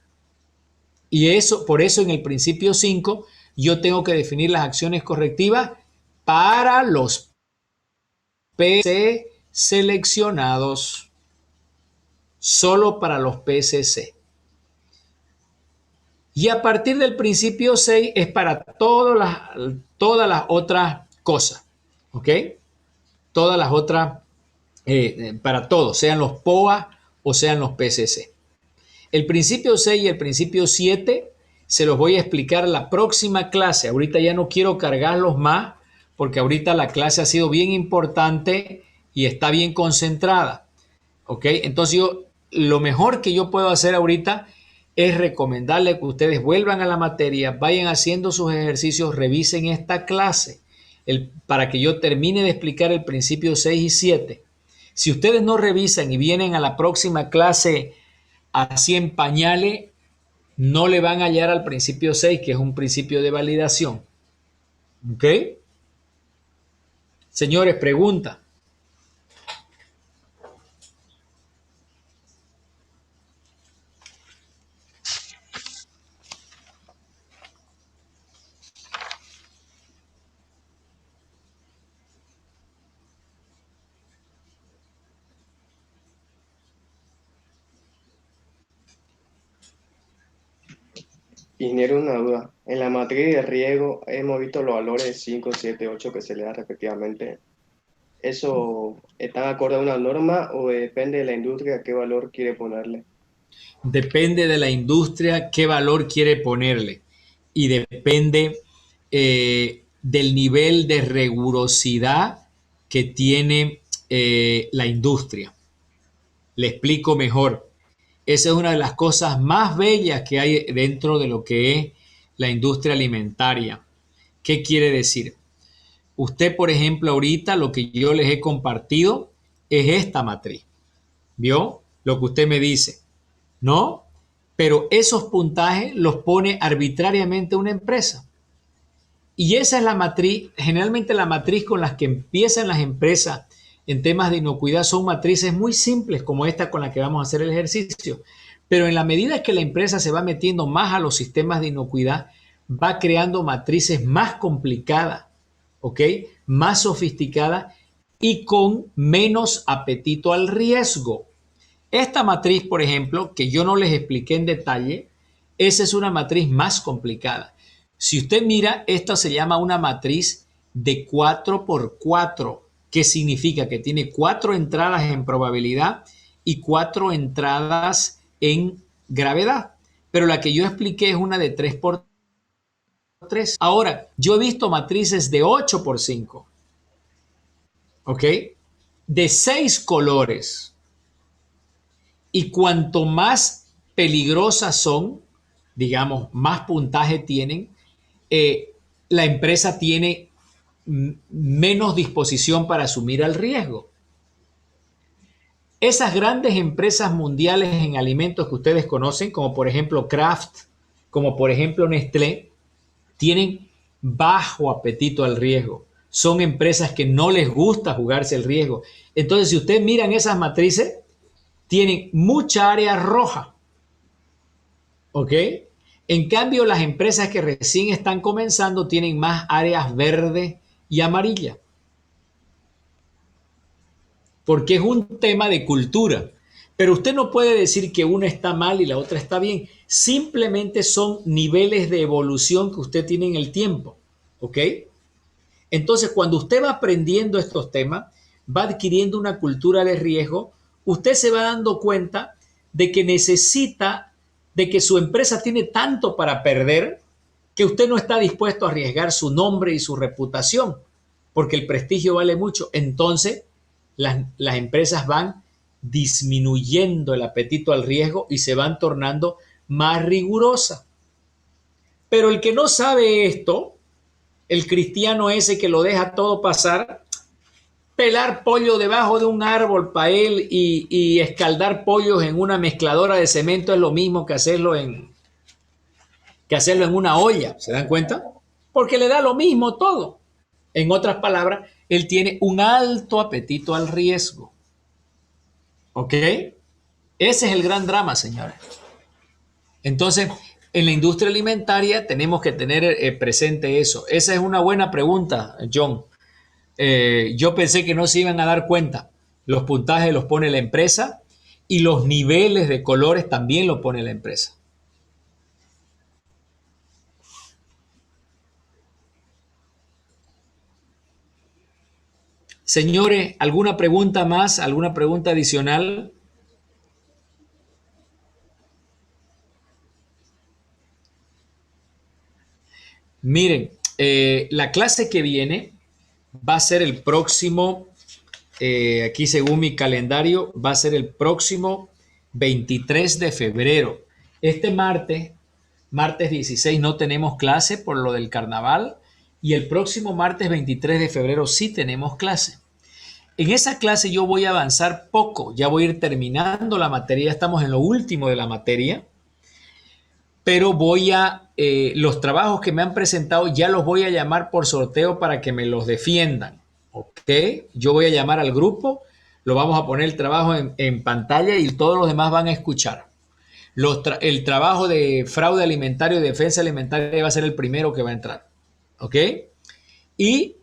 Y por eso en el principio 5, yo tengo que definir las acciones correctivas para los PC, seleccionados solo para los PCC. Y a partir del principio 6 es para todas las otras cosas, ¿ok? Todas las otras, para todos, sean los POA o sean los PCC. El principio 6 y el principio 7 se los voy a explicar en la próxima clase. Ahorita ya no quiero cargarlos más porque ahorita la clase ha sido bien importante y está bien concentrada, ¿ok? Entonces lo mejor que yo puedo hacer ahorita es recomendarle que ustedes vuelvan a la materia, vayan haciendo sus ejercicios, revisen esta clase para que yo termine de explicar el principio 6 y 7. Si ustedes no revisan y vienen a la próxima clase así en pañales, no le van a hallar al principio 6, que es un principio de validación. ¿Ok? Señores, pregunta. Ingeniero, una duda. En la matriz de riego hemos visto los valores de 5, 7, 8 que se le dan respectivamente. ¿Eso está acorde a una norma o depende de la industria qué valor quiere ponerle? Depende de la industria qué valor quiere ponerle y depende del nivel de rigurosidad que tiene la industria. Le explico mejor. Esa es una de las cosas más bellas que hay dentro de lo que es la industria alimentaria. ¿Qué quiere decir? Usted, por ejemplo, ahorita lo que yo les he compartido es esta matriz. ¿Vio? Lo que usted me dice. ¿No? Pero esos puntajes los pone arbitrariamente una empresa. Y esa es la matriz, generalmente la matriz con las que empiezan las empresas en temas de inocuidad son matrices muy simples como esta con la que vamos a hacer el ejercicio. Pero en la medida que la empresa se va metiendo más a los sistemas de inocuidad, va creando matrices más complicadas, ¿ok? Más sofisticadas y con menos apetito al riesgo. Esta matriz, por ejemplo, que yo no les expliqué en detalle, esa es una matriz más complicada. Si usted mira, esta se llama una matriz de 4x4, que significa que tiene 4 entradas en probabilidad y 4 entradas en gravedad. Pero la que yo expliqué es una de 3x3. Ahora, yo he visto matrices de 8x5, ¿ok? De 6 colores. Y cuanto más peligrosas son, digamos, más puntaje tienen, la empresa tiene menos disposición para asumir el riesgo. Esas grandes empresas mundiales en alimentos que ustedes conocen, como por ejemplo Kraft, como por ejemplo Nestlé, tienen bajo apetito al riesgo. Son empresas que no les gusta jugarse el riesgo. Entonces, si ustedes miran esas matrices, tienen mucha área roja, ¿ok? En cambio, las empresas que recién están comenzando tienen más áreas verdes y amarillas. Porque es un tema de cultura. Pero usted no puede decir que una está mal y la otra está bien. Simplemente son niveles de evolución que usted tiene en el tiempo, ¿ok? Entonces, cuando usted va aprendiendo estos temas, va adquiriendo una cultura de riesgo, usted se va dando cuenta de que necesita, de que su empresa tiene tanto para perder que usted no está dispuesto a arriesgar su nombre y su reputación, porque el prestigio vale mucho. Entonces, las empresas van disminuyendo el apetito al riesgo y se van tornando más rigurosas. Pero el que no sabe esto, el cristiano ese que lo deja todo pasar, pelar pollo debajo de un árbol para él y escaldar pollos en una mezcladora de cemento es lo mismo que hacerlo en una olla. ¿Se dan cuenta? Porque le da lo mismo todo. En otras palabras, él tiene un alto apetito al riesgo. ¿Ok? Ese es el gran drama, señores. Entonces, en la industria alimentaria tenemos que tener presente eso. Esa es una buena pregunta, John. Yo pensé que no se iban a dar cuenta, Los puntajes los pone la empresa y los niveles de colores también los pone la empresa. Señores, ¿alguna pregunta más? ¿Alguna pregunta adicional? Miren, la clase que viene va a ser el próximo, aquí según mi calendario, va a ser el próximo 23 de febrero. Este martes 16, no tenemos clase por lo del carnaval y el próximo martes 23 de febrero sí tenemos clase. En esa clase yo voy a avanzar poco, ya voy a ir terminando la materia, ya estamos en lo último de la materia, pero los trabajos que me han presentado ya los voy a llamar por sorteo para que me los defiendan, ¿ok? Yo voy a llamar al grupo, lo vamos a poner el trabajo en pantalla y todos los demás van a escuchar. El trabajo de fraude alimentario y defensa alimentaria va a ser el primero que va a entrar, ¿ok? Y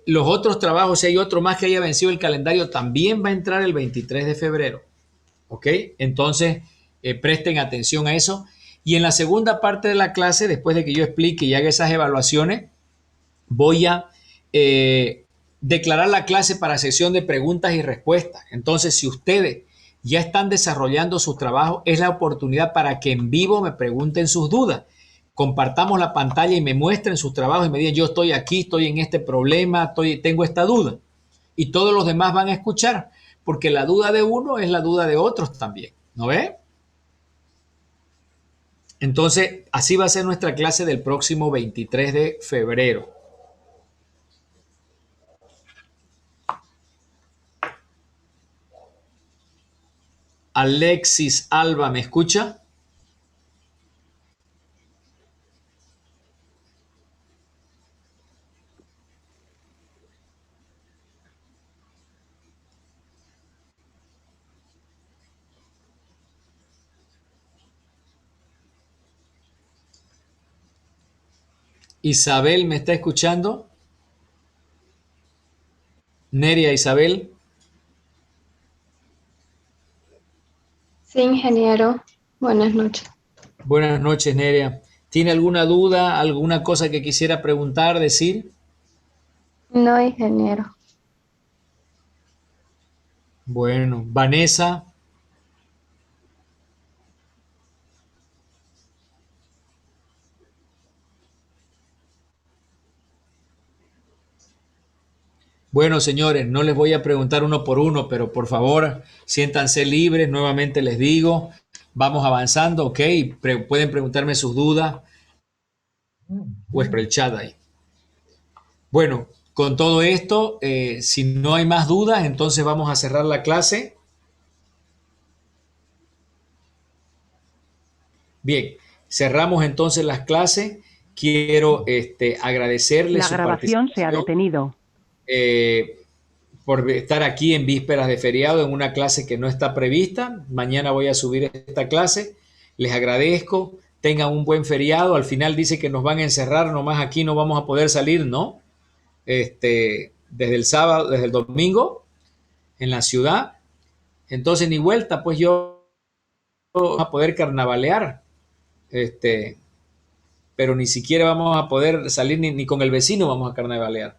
los otros trabajos, si hay otro más que haya vencido el calendario, también va a entrar el 23 de febrero, ¿ok? Entonces, presten atención a eso. Y en la segunda parte de la clase, después de que yo explique y haga esas evaluaciones, voy a declarar la clase para sesión de preguntas y respuestas. Entonces, si ustedes ya están desarrollando sus trabajos, es la oportunidad para que en vivo me pregunten sus dudas. Compartamos la pantalla y me muestren sus trabajos y me digan, yo estoy aquí, estoy en este problema, tengo esta duda. Y todos los demás van a escuchar, porque la duda de uno es la duda de otros también, ¿no ve? Entonces, así va a ser nuestra clase del próximo 23 de febrero. Alexis Alba, ¿me escucha? Isabel, ¿me está escuchando? Neria Isabel. Sí, ingeniero. Buenas noches. Buenas noches, Neria. ¿Tiene alguna duda, alguna cosa que quisiera preguntar, decir? No, ingeniero. Bueno, Vanessa. Bueno, señores, no les voy a preguntar uno por uno, pero por favor, siéntanse libres. Nuevamente les digo, vamos avanzando, ¿ok? Pueden preguntarme sus dudas o es por el chat ahí. Bueno, con todo esto, si no hay más dudas, entonces vamos a cerrar la clase. Bien, cerramos entonces las clases. Quiero agradecerles La grabación se ha detenido. Por estar aquí en vísperas de feriado en una clase que no está prevista. Mañana voy a subir esta clase. Les agradezco. Tengan un buen feriado. Al final dice que nos van a encerrar, nomás aquí no vamos a poder salir, ¿no? Desde el sábado, desde el domingo en la ciudad. Entonces ni vuelta, pues yo voy a poder carnavalear. Pero ni siquiera vamos a poder salir ni con el vecino vamos a carnavalear.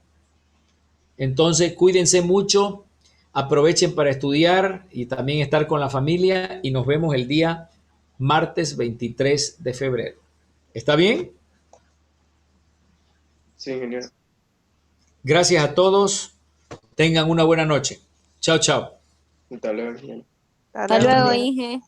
Entonces, cuídense mucho, aprovechen para estudiar y también estar con la familia y nos vemos el día martes 23 de febrero. ¿Está bien? Sí, ingeniero. Gracias a todos. Tengan una buena noche. Chao, chao. Hasta luego, ingeniero. Hasta luego, Inge.